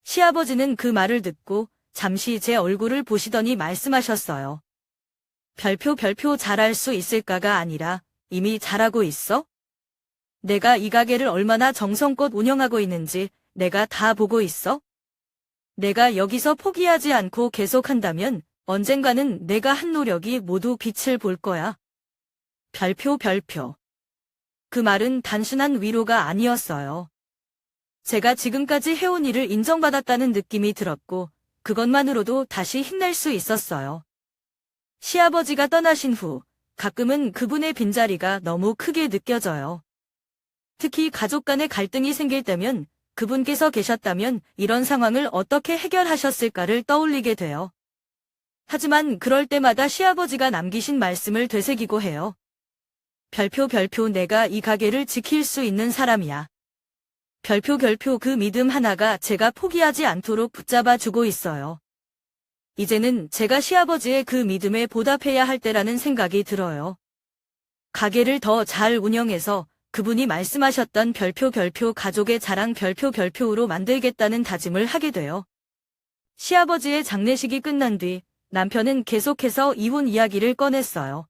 시아버지는 그 말을 듣고 잠시 제 얼굴을 보시더니 말씀하셨어요. 별표 잘할 수 있을까가 아니라 이미 잘하고 있어? 내가 이 가게를 얼마나 정성껏 운영하고 있는지 내가 다 보고 있어? 내가 여기서 포기하지 않고 계속한다면 언젠가는 내가 한 노력이 모두 빛을 볼 거야. 별표. 그 말은 단순한 위로가 아니었어요. 제가 지금까지 해온 일을 인정받았다는 느낌이 들었고 그것만으로도 다시 힘낼 수 있었어요. 시아버지가 떠나신 후 가끔은 그분의 빈자리가 너무 크게 느껴져요. 특히 가족 간의 갈등이 생길 때면 그분께서 계셨다면 이런 상황을 어떻게 해결하셨을까를 떠올리게 돼요. 하지만 그럴 때마다 시아버지가 남기신 말씀을 되새기고 해요. 별표 내가 이 가게를 지킬 수 있는 사람이야. 별표 그 믿음 하나가 제가 포기하지 않도록 붙잡아 주고 있어요. 이제는 제가 시아버지의 그 믿음에 보답해야 할 때라는 생각이 들어요. 가게를 더 잘 운영해서 그분이 말씀하셨던 별표 가족의 자랑 별표로 만들겠다는 다짐을 하게 돼요. 시아버지의 장례식이 끝난 뒤 남편은 계속해서 이혼 이야기를 꺼냈어요.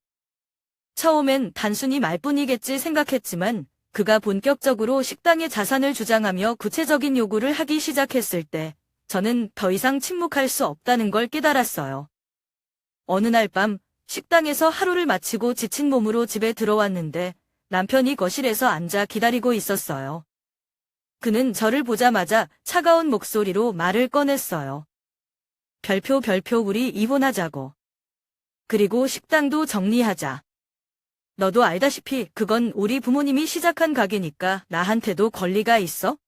처음엔 단순히 말뿐이겠지 생각했지만 그가 본격적으로 식당의 자산을 주장하며 구체적인 요구를 하기 시작했을 때 저는 더 이상 침묵할 수 없다는 걸 깨달았어요. 어느 날 밤 식당에서 하루를 마치고 지친 몸으로 집에 들어왔는데 남편이 거실에서 앉아 기다리고 있었어요. 그는 저를 보자마자 차가운 목소리로 말을 꺼냈어요. 별표 우리 이혼하자고. 그리고 식당도 정리하자. 너도 알다시피 그건 우리 부모님이 시작한 가게니까 나한테도 권리가 있어?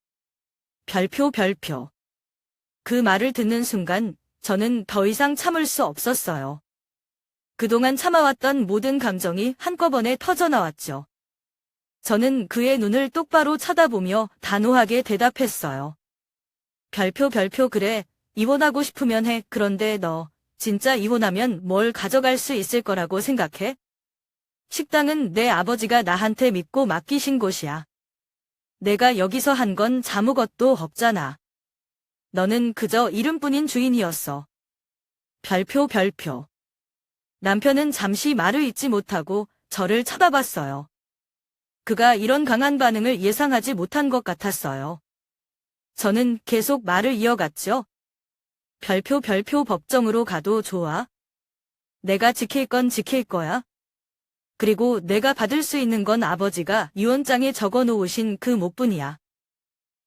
별표. 그 말을 듣는 순간 저는 더 이상 참을 수 없었어요. 그동안 참아왔던 모든 감정이 한꺼번에 터져나왔죠. 저는 그의 눈을 똑바로 쳐다보며 단호하게 대답했어요. 별표 그래. 이혼하고 싶으면 해. 그런데 너 진짜 이혼하면 뭘 가져갈 수 있을 거라고 생각해? 식당은 내 아버지가 나한테 믿고 맡기신 곳이야. 내가 여기서 한 건 아무것도 없잖아. 너는 그저 이름뿐인 주인이었어. 별표. 남편은 잠시 말을 잇지 못하고 저를 쳐다봤어요. 그가 이런 강한 반응을 예상하지 못한 것 같았어요. 저는 계속 말을 이어갔죠. 별표 법정으로 가도 좋아. 내가 지킬 건 지킬 거야. 그리고 내가 받을 수 있는 건 아버지가 유언장에 적어 놓으신 그 몫뿐이야.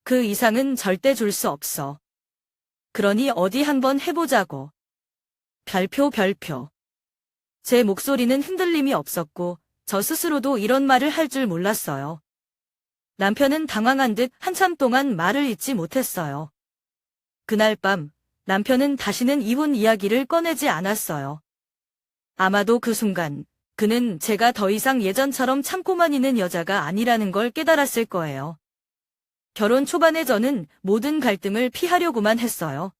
그 이상은 절대 줄 수 없어. 그러니 어디 한번 해보자고. 별표. 제 목소리는 흔들림이 없었고 저 스스로도 이런 말을 할 줄 몰랐어요. 남편은 당황한 듯 한참 동안 말을 잇지 못했어요. 그날 밤 남편은 다시는 이혼 이야기를 꺼내지 않았어요. 아마도 그 순간 그는 제가 더 이상 예전처럼 참고만 있는 여자가 아니라는 걸 깨달았을 거예요. 결혼 초반에 저는 모든 갈등을 피하려고만 했어요.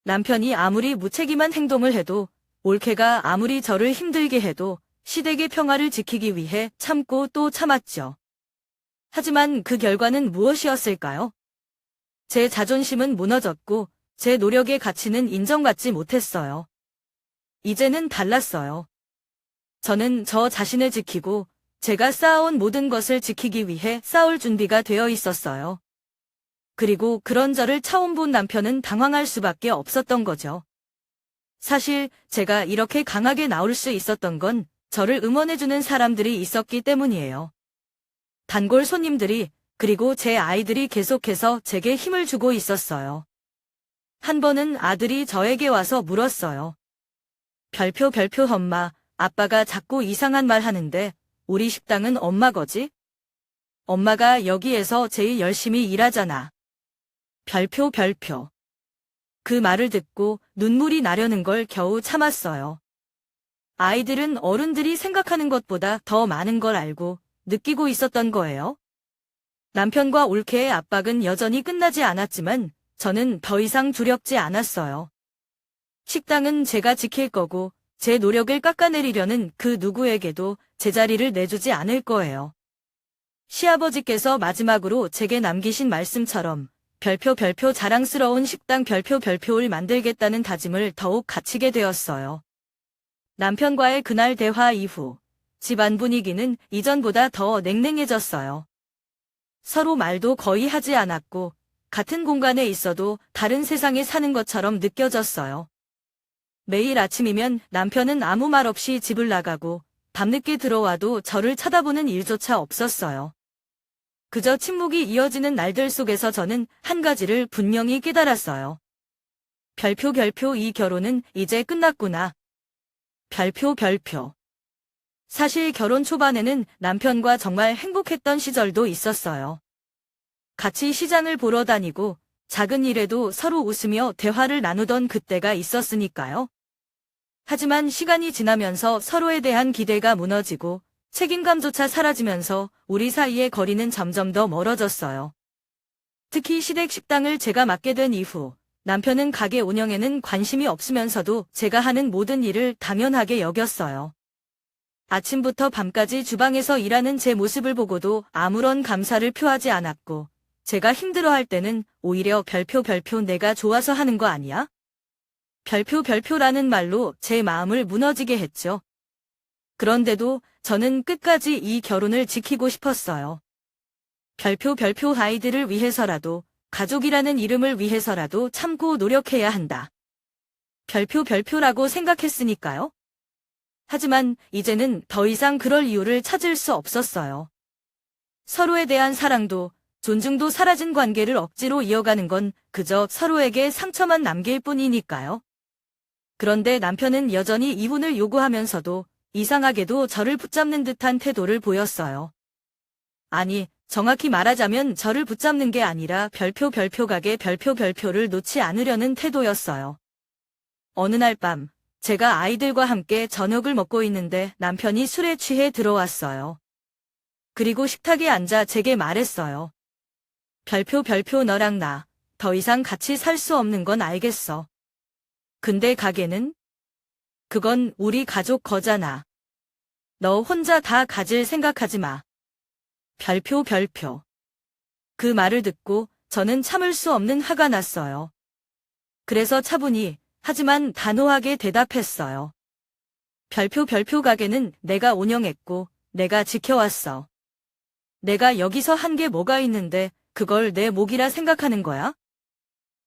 남편이 아무리 무책임한 행동을 해도, 올케가 아무리 저를 힘들게 해도 시댁의 평화를 지키기 위해 참고 또 참았죠. 하지만 그 결과는 무엇이었을까요? 제 자존심은 무너졌고 제 노력의 가치는 인정받지 못했어요. 이제는 달랐어요. 저는 저 자신을 지키고 제가 쌓아온 모든 것을 지키기 위해 싸울 준비가 되어 있었어요. 그리고 그런 저를 처음 본 남편은 당황할 수밖에 없었던 거죠. 사실 제가 이렇게 강하게 나올 수 있었던 건 저를 응원해주는 사람들이 있었기 때문이에요. 단골 손님들이, 그리고 제 아이들이 계속해서 제게 힘을 주고 있었어요. 한 번은 아들이 저에게 와서 물었어요. 별표 엄마, 아빠가 자꾸 이상한 말 하는데 우리 식당은 엄마 거지? 엄마가 여기에서 제일 열심히 일하잖아. 별표. 그 말을 듣고 눈물이 나려는 걸 겨우 참았어요. 아이들은 어른들이 생각하는 것보다 더 많은 걸 알고 느끼고 있었던 거예요. 남편과 올케의 압박은 여전히 끝나지 않았지만 저는 더 이상 두렵지 않았어요. 식당은 제가 지킬 거고 제 노력을 깎아내리려는 그 누구에게도 제자리를 내주지 않을 거예요. 시아버지께서 마지막으로 제게 남기신 말씀처럼 별표 자랑스러운 식당 별표를 만들겠다는 다짐을 더욱 갖추게 되었어요. 남편과의 그날 대화 이후 집안 분위기는 이전보다 더 냉랭해졌어요. 서로 말도 거의 하지 않았고 같은 공간에 있어도 다른 세상에 사는 것처럼 느껴졌어요. 매일 아침이면 남편은 아무 말 없이 집을 나가고 밤늦게 들어와도 저를 쳐다보는 일조차 없었어요. 그저 침묵이 이어지는 날들 속에서 저는 한 가지를 분명히 깨달았어요. 별표 이 결혼은 이제 끝났구나. 별표. 사실 결혼 초반에는 남편과 정말 행복했던 시절도 있었어요. 같이 시장을 보러 다니고 작은 일에도 서로 웃으며 대화를 나누던 그때가 있었으니까요. 하지만 시간이 지나면서 서로에 대한 기대가 무너지고 책임감조차 사라지면서 우리 사이의 거리는 점점 더 멀어졌어요. 특히 시댁 식당을 제가 맡게 된 이후 남편은 가게 운영에는 관심이 없으면서도 제가 하는 모든 일을 당연하게 여겼어요. 아침부터 밤까지 주방에서 일하는 제 모습을 보고도 아무런 감사를 표하지 않았고 제가 힘들어할 때는 오히려 별표 내가 좋아서 하는 거 아니야? 별표라는 말로 제 마음을 무너지게 했죠. 그런데도 저는 끝까지 이 결혼을 지키고 싶었어요. 별표 아이들을 위해서라도, 가족이라는 이름을 위해서라도 참고 노력해야 한다. 별표라고 생각했으니까요. 하지만 이제는 더 이상 그럴 이유를 찾을 수 없었어요. 서로에 대한 사랑도 존중도 사라진 관계를 억지로 이어가는 건 그저 서로에게 상처만 남길 뿐이니까요. 그런데 남편은 여전히 이혼을 요구하면서도 이상하게도 저를 붙잡는 듯한 태도를 보였어요. 아니, 정확히 말하자면 저를 붙잡는 게 아니라 별표 가게 별표를 놓지 않으려는 태도였어요. 어느 날 밤, 제가 아이들과 함께 저녁을 먹고 있는데 남편이 술에 취해 들어왔어요. 그리고 식탁에 앉아 제게 말했어요. 별표 너랑 나 더 이상 같이 살 수 없는 건 알겠어. 근데 가게는? 그건 우리 가족 거잖아. 너 혼자 다 가질 생각하지 마. 별표. 그 말을 듣고 저는 참을 수 없는 화가 났어요. 그래서 차분히 하지만 단호하게 대답했어요. 별표 가게는 내가 운영했고 내가 지켜왔어. 내가 여기서 한 게 뭐가 있는데 그걸 내 몫이라 생각하는 거야?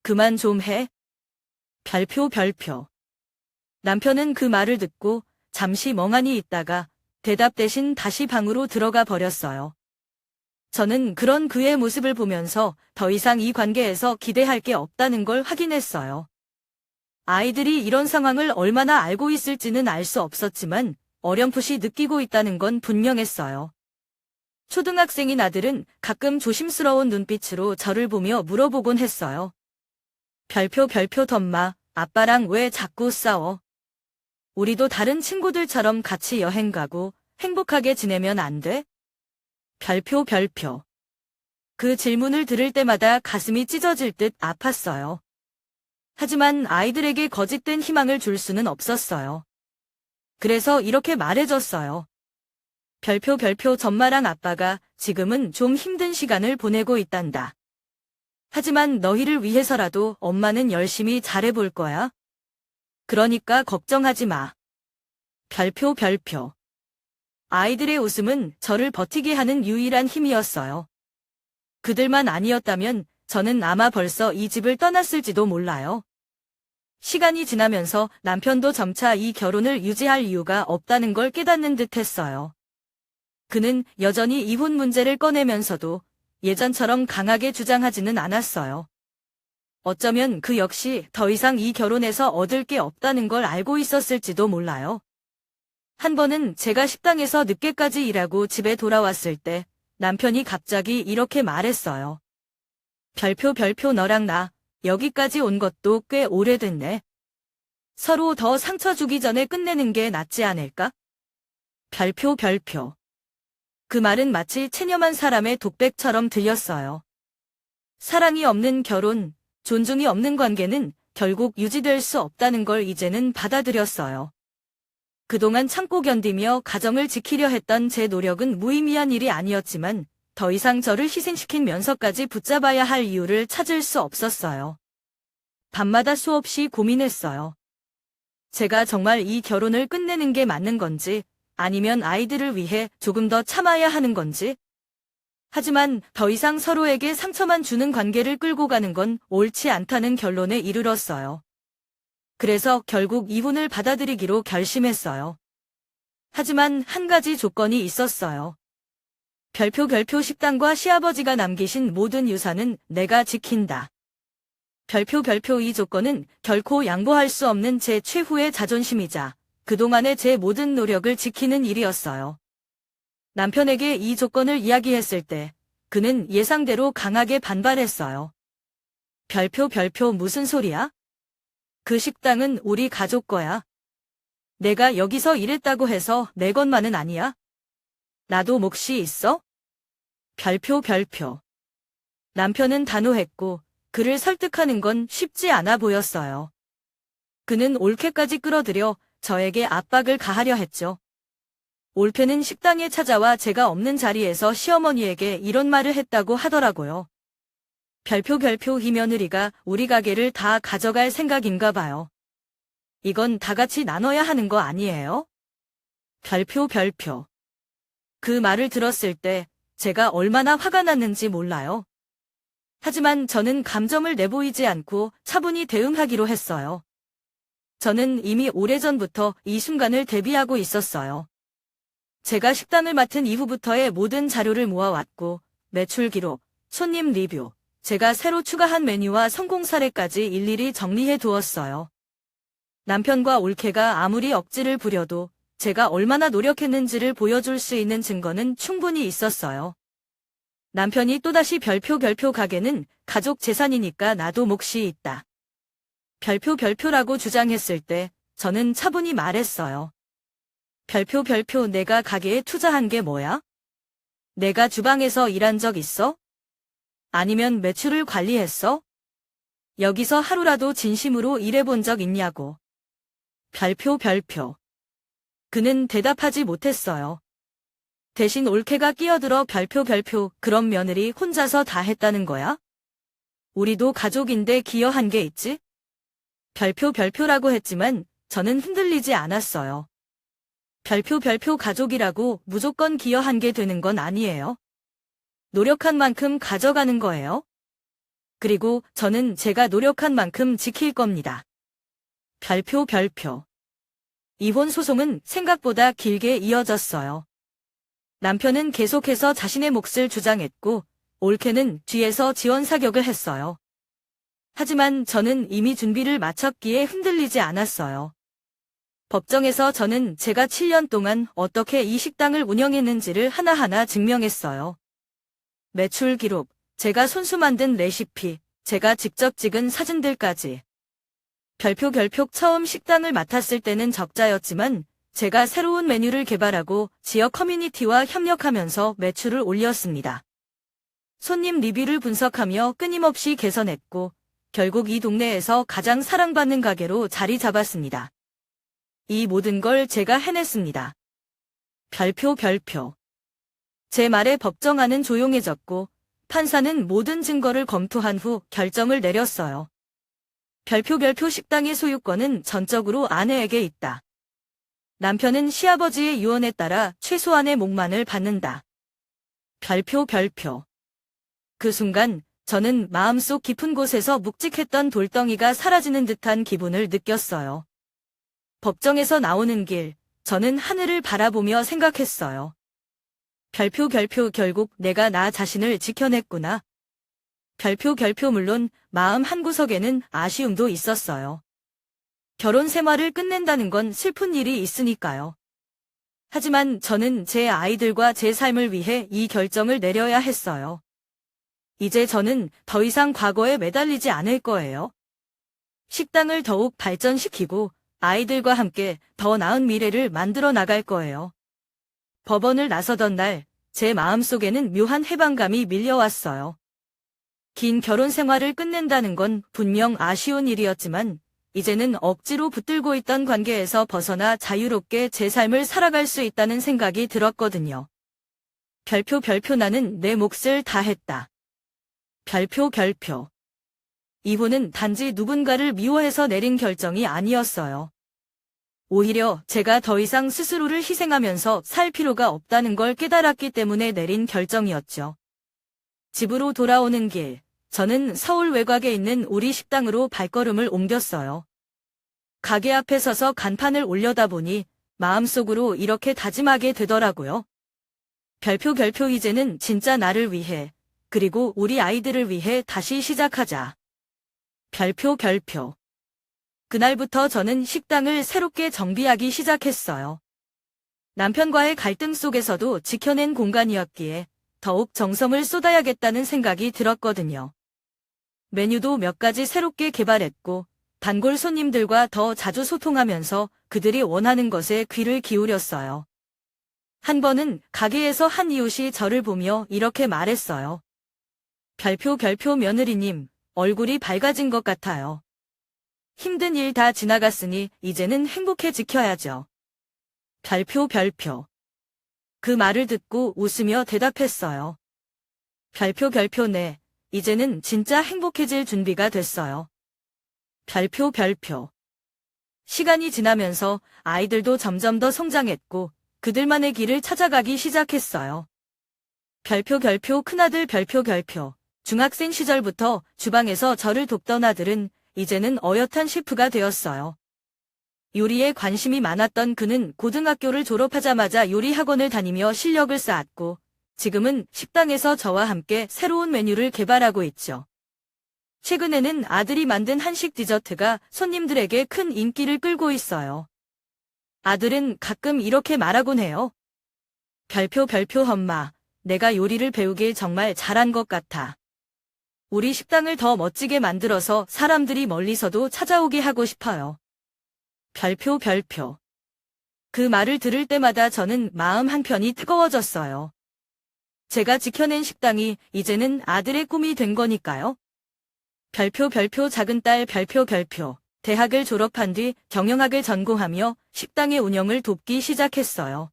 그만 좀 해. 별표. 남편은 그 말을 듣고 잠시 멍하니 있다가 대답 대신 다시 방으로 들어가 버렸어요. 저는 그런 그의 모습을 보면서 더 이상 이 관계에서 기대할 게 없다는 걸 확인했어요. 아이들이 이런 상황을 얼마나 알고 있을지는 알 수 없었지만 어렴풋이 느끼고 있다는 건 분명했어요. 초등학생인 아들은 가끔 조심스러운 눈빛으로 저를 보며 물어보곤 했어요. 별표 덤마, 아빠랑 왜 자꾸 싸워? 우리도 다른 친구들처럼 같이 여행 가고 행복하게 지내면 안 돼? 별표. 그 질문을 들을 때마다 가슴이 찢어질 듯 아팠어요. 하지만 아이들에게 거짓된 희망을 줄 수는 없었어요. 그래서 이렇게 말해줬어요. 별표. 전마랑 아빠가 지금은 좀 힘든 시간을 보내고 있단다. 하지만 너희를 위해서라도 엄마는 열심히 잘해볼 거야. 그러니까 걱정하지 마. 별표. 아이들의 웃음은 저를 버티게 하는 유일한 힘이었어요. 그들만 아니었다면 저는 아마 벌써 이 집을 떠났을지도 몰라요. 시간이 지나면서 남편도 점차 이 결혼을 유지할 이유가 없다는 걸 깨닫는 듯 했어요. 그는 여전히 이혼 문제를 꺼내면서도 예전처럼 강하게 주장하지는 않았어요. 어쩌면 그 역시 더 이상 이 결혼에서 얻을 게 없다는 걸 알고 있었을지도 몰라요. 한 번은 제가 식당에서 늦게까지 일하고 집에 돌아왔을 때 남편이 갑자기 이렇게 말했어요. 별표 너랑 나 여기까지 온 것도 꽤 오래됐네. 서로 더 상처 주기 전에 끝내는 게 낫지 않을까? 별표. 그 말은 마치 체념한 사람의 독백처럼 들렸어요. 사랑이 없는 결혼, 존중이 없는 관계는 결국 유지될 수 없다는 걸 이제는 받아들였어요. 그동안 참고 견디며 가정을 지키려 했던 제 노력은 무의미한 일이 아니었지만 더 이상 저를 희생시킨 면서까지 붙잡아야 할 이유를 찾을 수 없었어요. 밤마다 수없이 고민했어요. 제가 정말 이 결혼을 끝내는 게 맞는 건지 아니면 아이들을 위해 조금 더 참아야 하는 건지. 하지만 더 이상 서로에게 상처만 주는 관계를 끌고 가는 건 옳지 않다는 결론에 이르렀어요. 그래서 결국 이혼을 받아들이기로 결심했어요. 하지만 한 가지 조건이 있었어요. 별표 식당과 시아버지가 남기신 모든 유산은 내가 지킨다. 별표 이 조건은 결코 양보할 수 없는 제 최후의 자존심이자 그동안의 제 모든 노력을 지키는 일이었어요. 남편에게 이 조건을 이야기했을 때 그는 예상대로 강하게 반발했어요. 별표 무슨 소리야? 그 식당은 우리 가족 거야. 내가 여기서 일했다고 해서 내 것만은 아니야. 나도 몫이 있어? 별표. 남편은 단호했고 그를 설득하는 건 쉽지 않아 보였어요. 그는 올케까지 끌어들여 저에게 압박을 가하려 했죠. 올케는 식당에 찾아와 제가 없는 자리에서 시어머니에게 이런 말을 했다고 하더라고요. 별표 이 며느리가 우리 가게를 다 가져갈 생각인가 봐요. 이건 다 같이 나눠야 하는 거 아니에요? 별표. 그 말을 들었을 때 제가 얼마나 화가 났는지 몰라요. 하지만 저는 감정을 내보이지 않고 차분히 대응하기로 했어요. 저는 이미 오래전부터 이 순간을 대비하고 있었어요. 제가 식당을 맡은 이후부터의 모든 자료를 모아왔고 매출 기록, 손님 리뷰, 제가 새로 추가한 메뉴와 성공 사례까지 일일이 정리해 두었어요. 남편과 올케가 아무리 억지를 부려도 제가 얼마나 노력했는지를 보여줄 수 있는 증거는 충분히 있었어요. 남편이 또다시 별표 가게는 가족 재산이니까 나도 몫이 있다. 별표라고 주장했을 때 저는 차분히 말했어요. 별표 내가 가게에 투자한 게 뭐야? 내가 주방에서 일한 적 있어? 아니면 매출을 관리했어? 여기서 하루라도 진심으로 일해본 적 있냐고. 별표. 그는 대답하지 못했어요. 대신 올케가 끼어들어 별표. 그런 며느리 혼자서 다 했다는 거야? 우리도 가족인데 기여한 게 있지? 별표라고 했지만 저는 흔들리지 않았어요. 별표 가족이라고 무조건 기여한 게 되는 건 아니에요. 노력한 만큼 가져가는 거예요. 그리고 저는 제가 노력한 만큼 지킬 겁니다. 별표. 이혼 소송은 생각보다 길게 이어졌어요. 남편은 계속해서 자신의 몫을 주장했고 올케는 뒤에서 지원 사격을 했어요. 하지만 저는 이미 준비를 마쳤기에 흔들리지 않았어요. 법정에서 저는 제가 7년 동안 어떻게 이 식당을 운영했는지를 하나하나 증명했어요. 매출 기록, 제가 손수 만든 레시피, 제가 직접 찍은 사진들까지. 별표. 처음 식당을 맡았을 때는 적자였지만 제가 새로운 메뉴를 개발하고 지역 커뮤니티와 협력하면서 매출을 올렸습니다. 손님 리뷰를 분석하며 끊임없이 개선했고 결국 이 동네에서 가장 사랑받는 가게로 자리 잡았습니다. 이 모든 걸 제가 해냈습니다. 별표. 제 말에 법정안은 조용해졌고 판사는 모든 증거를 검토한 후 결정을 내렸어요. 별표. 식당의 소유권은 전적으로 아내에게 있다. 남편은 시아버지의 유언에 따라 최소한의 목만을 받는다. 별표. 그 순간 저는 마음속 깊은 곳에서 묵직했던 돌덩이가 사라지는 듯한 기분을 느꼈어요. 법정에서 나오는 길, 저는 하늘을 바라보며 생각했어요. 별표. 결국 내가 나 자신을 지켜냈구나. 별표. 물론 마음 한구석에는 아쉬움도 있었어요. 결혼 생활을 끝낸다는 건 슬픈 일이 있으니까요. 하지만 저는 제 아이들과 제 삶을 위해 이 결정을 내려야 했어요. 이제 저는 더 이상 과거에 매달리지 않을 거예요. 식당을 더욱 발전시키고 아이들과 함께 더 나은 미래를 만들어 나갈 거예요. 법원을 나서던 날, 제 마음속에는 묘한 해방감이 밀려왔어요. 긴 결혼 생활을 끝낸다는 건 분명 아쉬운 일이었지만 이제는 억지로 붙들고 있던 관계에서 벗어나 자유롭게 제 삶을 살아갈 수 있다는 생각이 들었거든요. 별표. 나는 내 몫을 다했다. 별표. 이혼은 단지 누군가를 미워해서 내린 결정이 아니었어요. 오히려 제가 더 이상 스스로를 희생하면서 살 필요가 없다는 걸 깨달았기 때문에 내린 결정이었죠. 집으로 돌아오는 길, 저는 서울 외곽에 있는 우리 식당으로 발걸음을 옮겼어요. 가게 앞에 서서 간판을 올려다보니 마음속으로 이렇게 다짐하게 되더라고요. 별표. 이제는 진짜 나를 위해, 그리고 우리 아이들을 위해 다시 시작하자. 별표. 그날부터 저는 식당을 새롭게 정비하기 시작했어요. 남편과의 갈등 속에서도 지켜낸 공간이었기에 더욱 정성을 쏟아야겠다는 생각이 들었거든요. 메뉴도 몇 가지 새롭게 개발했고 단골 손님들과 더 자주 소통하면서 그들이 원하는 것에 귀를 기울였어요. 한 번은 가게에서 한 이웃이 저를 보며 이렇게 말했어요. 별표. 며느리님, 얼굴이 밝아진 것 같아요. 힘든 일 다 지나갔으니 이제는 행복해 지켜야죠. 별표. 그 말을 듣고 웃으며 대답했어요. 별표. 네, 이제는 진짜 행복해질 준비가 됐어요. 별표. 시간이 지나면서 아이들도 점점 더 성장했고 그들만의 길을 찾아가기 시작했어요. 별표. 큰아들 별표. 중학생 시절부터 주방에서 저를 돕던 아들은 이제는 어엿한 셰프가 되었어요. 요리에 관심이 많았던 그는 고등학교를 졸업하자마자 요리 학원을 다니며 실력을 쌓았고 지금은 식당에서 저와 함께 새로운 메뉴를 개발하고 있죠. 최근에는 아들이 만든 한식 디저트가 손님들에게 큰 인기를 끌고 있어요. 아들은 가끔 이렇게 말하곤 해요. 별표. 엄마, 내가 요리를 배우길 정말 잘한 것 같아. 우리 식당을 더 멋지게 만들어서 사람들이 멀리서도 찾아오게 하고 싶어요. 별표. 그 말을 들을 때마다 저는 마음 한편이 뜨거워졌어요. 제가 지켜낸 식당이 이제는 아들의 꿈이 된 거니까요. 별표 별표 작은 딸 별표 별표. 대학을 졸업한 뒤 경영학을 전공하며 식당의 운영을 돕기 시작했어요.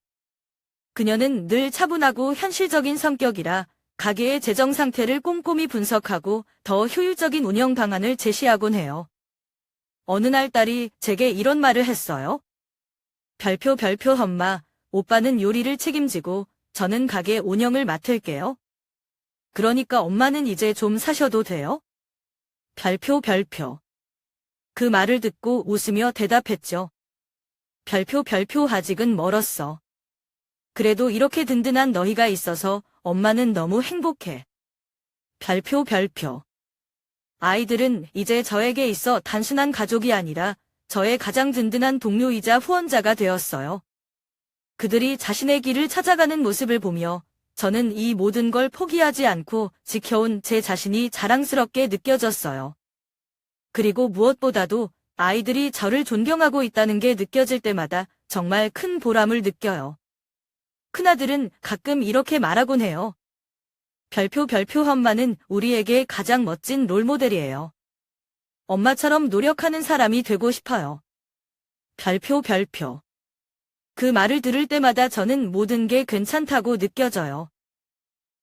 그녀는 늘 차분하고 현실적인 성격이라 가게의 재정 상태를 꼼꼼히 분석하고 더 효율적인 운영 방안을 제시하곤 해요. 어느 날 딸이 제게 이런 말을 했어요. 별표 별표 엄마, 오빠는 요리를 책임지고 저는 가게 운영을 맡을게요. 그러니까 엄마는 이제 좀 사셔도 돼요? 별표 별표. 그 말을 듣고 웃으며 대답했죠. 별표 별표 아직은 멀었어. 그래도 이렇게 든든한 너희가 있어서 엄마는 너무 행복해. 별표 별표. 아이들은 이제 저에게 있어 단순한 가족이 아니라 저의 가장 든든한 동료이자 후원자가 되었어요. 그들이 자신의 길을 찾아가는 모습을 보며 저는 이 모든 걸 포기하지 않고 지켜온 제 자신이 자랑스럽게 느껴졌어요. 그리고 무엇보다도 아이들이 저를 존경하고 있다는 게 느껴질 때마다 정말 큰 보람을 느껴요. 큰아들은 가끔 이렇게 말하곤 해요. 별표 별표 엄마는 우리에게 가장 멋진 롤모델이에요. 엄마처럼 노력하는 사람이 되고 싶어요. 별표 별표. 그 말을 들을 때마다 저는 모든 게 괜찮다고 느껴져요.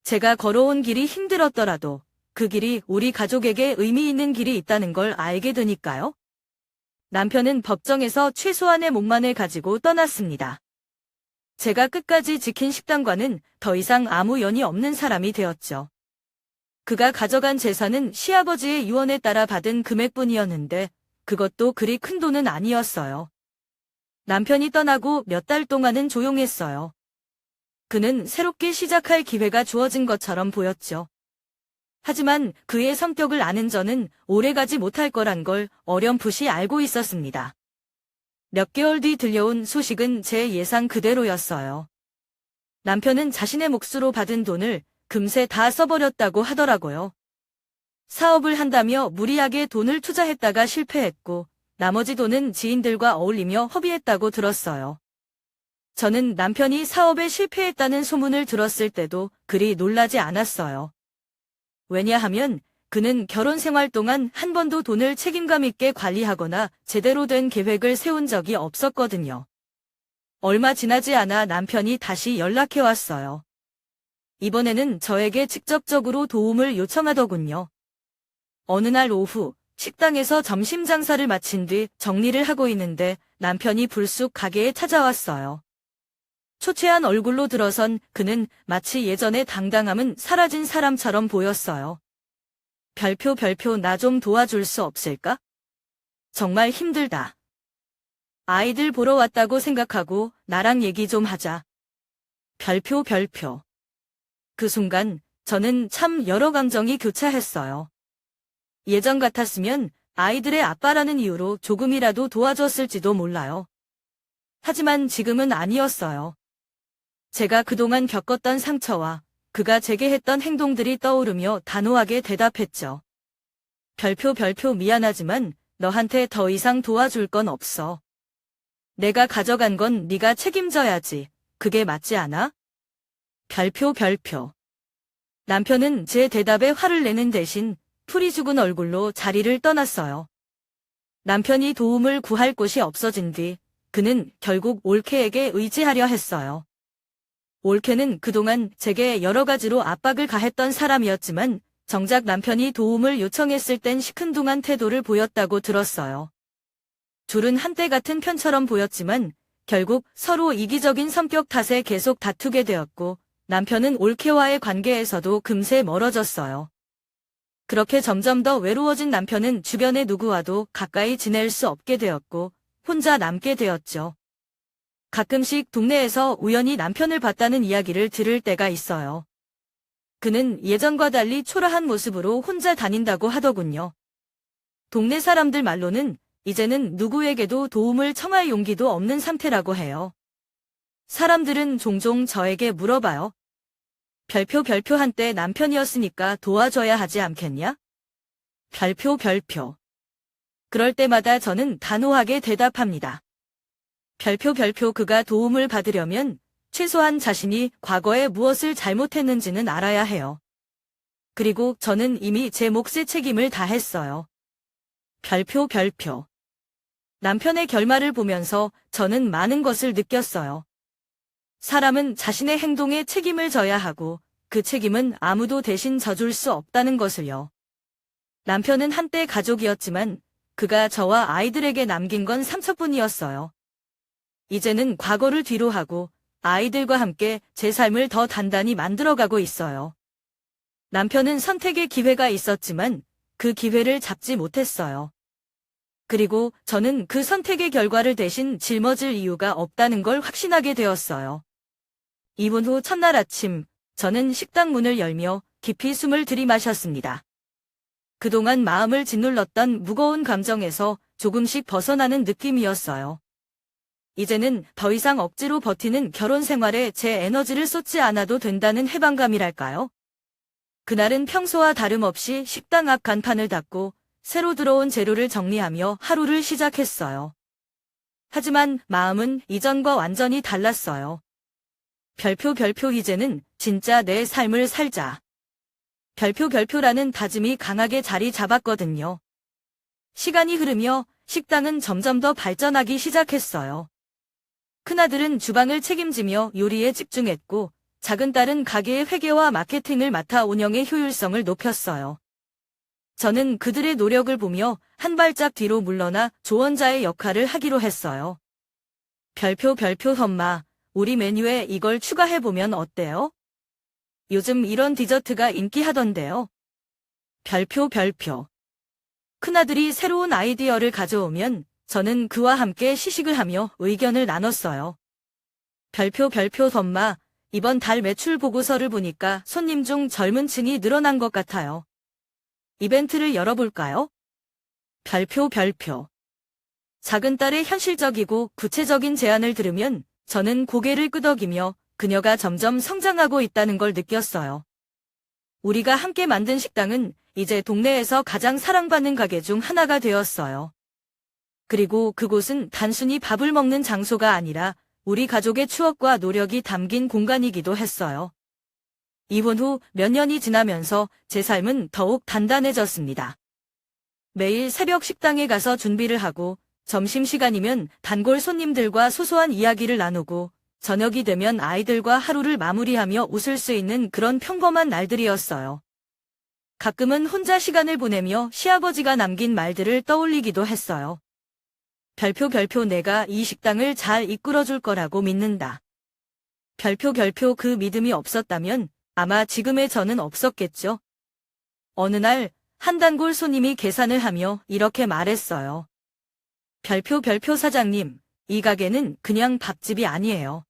제가 걸어온 길이 힘들었더라도 그 길이 우리 가족에게 의미 있는 길이 있다는 걸 알게 되니까요. 남편은 법정에서 최소한의 목만을 가지고 떠났습니다. 제가 끝까지 지킨 식당과는 더 이상 아무 연이 없는 사람이 되었죠. 그가 가져간 재산은 시아버지의 유언에 따라 받은 금액뿐이었는데 그것도 그리 큰 돈은 아니었어요. 남편이 떠나고 몇 달 동안은 조용했어요. 그는 새롭게 시작할 기회가 주어진 것처럼 보였죠. 하지만 그의 성격을 아는 저는 오래가지 못할 거란 걸 어렴풋이 알고 있었습니다. 몇 개월 뒤 들려온 소식은 제 예상 그대로였어요. 남편은 자신의 몫으로 받은 돈을 금세 다 써버렸다고 하더라고요. 사업을 한다며 무리하게 돈을 투자했다가 실패했고 나머지 돈은 지인들과 어울리며 허비했다고 들었어요. 저는 남편이 사업에 실패했다는 소문을 들었을 때도 그리 놀라지 않았어요. 왜냐하면 그는 결혼 생활 동안 한 번도 돈을 책임감 있게 관리하거나 제대로 된 계획을 세운 적이 없었거든요. 얼마 지나지 않아 남편이 다시 연락해왔어요. 이번에는 저에게 직접적으로 도움을 요청하더군요. 어느 날 오후 식당에서 점심 장사를 마친 뒤 정리를 하고 있는데 남편이 불쑥 가게에 찾아왔어요. 초췌한 얼굴로 들어선 그는 마치 예전의 당당함은 사라진 사람처럼 보였어요. 별표 별표 나 좀 도와줄 수 없을까? 정말 힘들다. 아이들 보러 왔다고 생각하고 나랑 얘기 좀 하자. 별표 별표. 그 순간 저는 참 여러 감정이 교차했어요. 예전 같았으면 아이들의 아빠라는 이유로 조금이라도 도와줬을지도 몰라요. 하지만 지금은 아니었어요. 제가 그동안 겪었던 상처와 그가 제게 했던 행동들이 떠오르며 단호하게 대답했죠. 별표 별표 미안하지만 너한테 더 이상 도와줄 건 없어. 내가 가져간 건 네가 책임져야지. 그게 맞지 않아? 별표 별표. 남편은 제 대답에 화를 내는 대신 풀이 죽은 얼굴로 자리를 떠났어요. 남편이 도움을 구할 곳이 없어진 뒤 그는 결국 올케에게 의지하려 했어요. 올케는 그동안 제게 여러 가지로 압박을 가했던 사람이었지만 정작 남편이 도움을 요청했을 땐 시큰둥한 태도를 보였다고 들었어요. 둘은 한때 같은 편처럼 보였지만 결국 서로 이기적인 성격 탓에 계속 다투게 되었고 남편은 올케와의 관계에서도 금세 멀어졌어요. 그렇게 점점 더 외로워진 남편은 주변의 누구와도 가까이 지낼 수 없게 되었고 혼자 남게 되었죠. 가끔씩 동네에서 우연히 남편을 봤다는 이야기를 들을 때가 있어요. 그는 예전과 달리 초라한 모습으로 혼자 다닌다고 하더군요. 동네 사람들 말로는 이제는 누구에게도 도움을 청할 용기도 없는 상태라고 해요. 사람들은 종종 저에게 물어봐요. 별표 별표 한때 남편이었으니까 도와줘야 하지 않겠냐? 별표 별표. 그럴 때마다 저는 단호하게 대답합니다. 별표 별표 그가 도움을 받으려면 최소한 자신이 과거에 무엇을 잘못했는지는 알아야 해요. 그리고 저는 이미 제 몫의 책임을 다했어요. 별표. 남편의 결말을 보면서 저는 많은 것을 느꼈어요. 사람은 자신의 행동에 책임을 져야 하고 그 책임은 아무도 대신 져줄 수 없다는 것을요. 남편은 한때 가족이었지만 그가 저와 아이들에게 남긴 건 상처뿐이었어요. 이제는 과거를 뒤로 하고 아이들과 함께 제 삶을 더 단단히 만들어가고 있어요. 남편은 선택의 기회가 있었지만 그 기회를 잡지 못했어요. 그리고 저는 그 선택의 결과를 대신 짊어질 이유가 없다는 걸 확신하게 되었어요. 이혼 후 첫날 아침, 저는 식당 문을 열며 깊이 숨을 들이마셨습니다. 그동안 마음을 짓눌렀던 무거운 감정에서 조금씩 벗어나는 느낌이었어요. 이제는 더 이상 억지로 버티는 결혼 생활에 제 에너지를 쏟지 않아도 된다는 해방감이랄까요? 그날은 평소와 다름없이 식당 앞 간판을 닫고 새로 들어온 재료를 정리하며 하루를 시작했어요. 하지만 마음은 이전과 완전히 달랐어요. 별표. 이제는 진짜 내 삶을 살자. 별표라는 다짐이 강하게 자리 잡았거든요. 시간이 흐르며 식당은 점점 더 발전하기 시작했어요. 큰아들은 주방을 책임지며 요리에 집중했고 작은 딸은 가게의 회계와 마케팅을 맡아 운영의 효율성을 높였어요. 저는 그들의 노력을 보며 한 발짝 뒤로 물러나 조언자의 역할을 하기로 했어요. 별표. 엄마, 우리 메뉴에 이걸 추가해보면 어때요? 요즘 이런 디저트가 인기하던데요. 별표. 큰아들이 새로운 아이디어를 가져오면 저는 그와 함께 시식을 하며 의견을 나눴어요. 별표. 엄마, 이번 달 매출 보고서를 보니까 손님 중 젊은 층이 늘어난 것 같아요. 이벤트를 열어볼까요? 별표. 작은 딸의 현실적이고 구체적인 제안을 들으면 저는 고개를 끄덕이며 그녀가 점점 성장하고 있다는 걸 느꼈어요. 우리가 함께 만든 식당은 이제 동네에서 가장 사랑받는 가게 중 하나가 되었어요. 그리고 그곳은 단순히 밥을 먹는 장소가 아니라 우리 가족의 추억과 노력이 담긴 공간이기도 했어요. 이혼 후 몇 년이 지나면서 제 삶은 더욱 단단해졌습니다. 매일 새벽 식당에 가서 준비를 하고 점심시간이면 단골 손님들과 소소한 이야기를 나누고 저녁이 되면 아이들과 하루를 마무리하며 웃을 수 있는 그런 평범한 날들이었어요. 가끔은 혼자 시간을 보내며 시아버지가 남긴 말들을 떠올리기도 했어요. 별표. 내가 이 식당을 잘 이끌어줄 거라고 믿는다. 별표. 그 믿음이 없었다면 아마 지금의 저는 없었겠죠. 어느 날 한 단골 손님이 계산을 하며 이렇게 말했어요. 별표. 사장님, 이 가게는 그냥 밥집이 아니에요.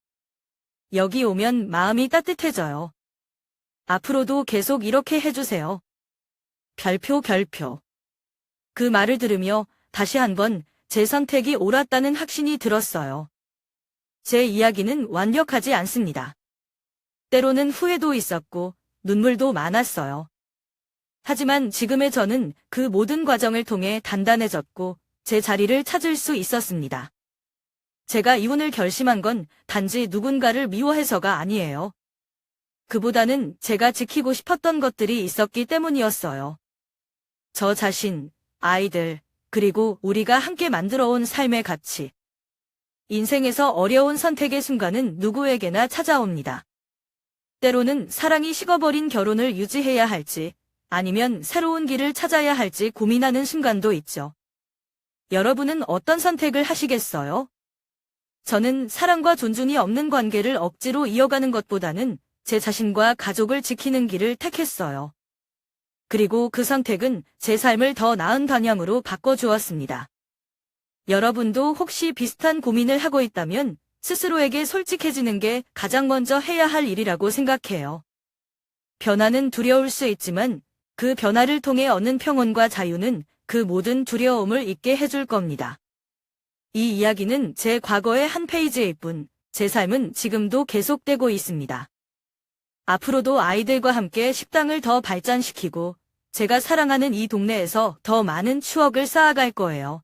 여기 오면 마음이 따뜻해져요. 앞으로도 계속 이렇게 해주세요. 별표. 그 말을 들으며 다시 한번 제 선택이 옳았다는 확신이 들었어요. 제 이야기는 완벽하지 않습니다. 때로는 후회도 있었고 눈물도 많았어요. 하지만 지금의 저는 그 모든 과정을 통해 단단해졌고 제 자리를 찾을 수 있었습니다. 제가 이혼을 결심한 건 단지 누군가를 미워해서가 아니에요. 그보다는 제가 지키고 싶었던 것들이 있었기 때문이었어요. 저 자신, 아이들, 그리고 우리가 함께 만들어온 삶의 가치. 인생에서 어려운 선택의 순간은 누구에게나 찾아옵니다. 때로는 사랑이 식어버린 결혼을 유지해야 할지, 아니면 새로운 길을 찾아야 할지 고민하는 순간도 있죠. 여러분은 어떤 선택을 하시겠어요? 저는 사랑과 존중이 없는 관계를 억지로 이어가는 것보다는 제 자신과 가족을 지키는 길을 택했어요. 그리고 그 선택은 제 삶을 더 나은 방향으로 바꿔주었습니다. 여러분도 혹시 비슷한 고민을 하고 있다면 스스로에게 솔직해지는 게 가장 먼저 해야 할 일이라고 생각해요. 변화는 두려울 수 있지만 그 변화를 통해 얻는 평온과 자유는 그 모든 두려움을 잊게 해줄 겁니다. 이 이야기는 제 과거의 한 페이지일 뿐, 제 삶은 지금도 계속되고 있습니다. 앞으로도 아이들과 함께 식당을 더 발전시키고 제가 사랑하는 이 동네에서 더 많은 추억을 쌓아갈 거예요.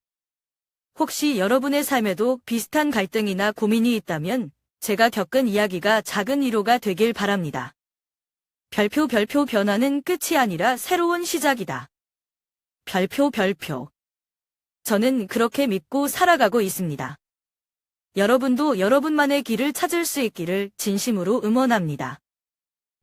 혹시 여러분의 삶에도 비슷한 갈등이나 고민이 있다면 제가 겪은 이야기가 작은 위로가 되길 바랍니다. 별표 변화는 끝이 아니라 새로운 시작이다. 별표. 저는 그렇게 믿고 살아가고 있습니다. 여러분도 여러분만의 길을 찾을 수 있기를 진심으로 응원합니다.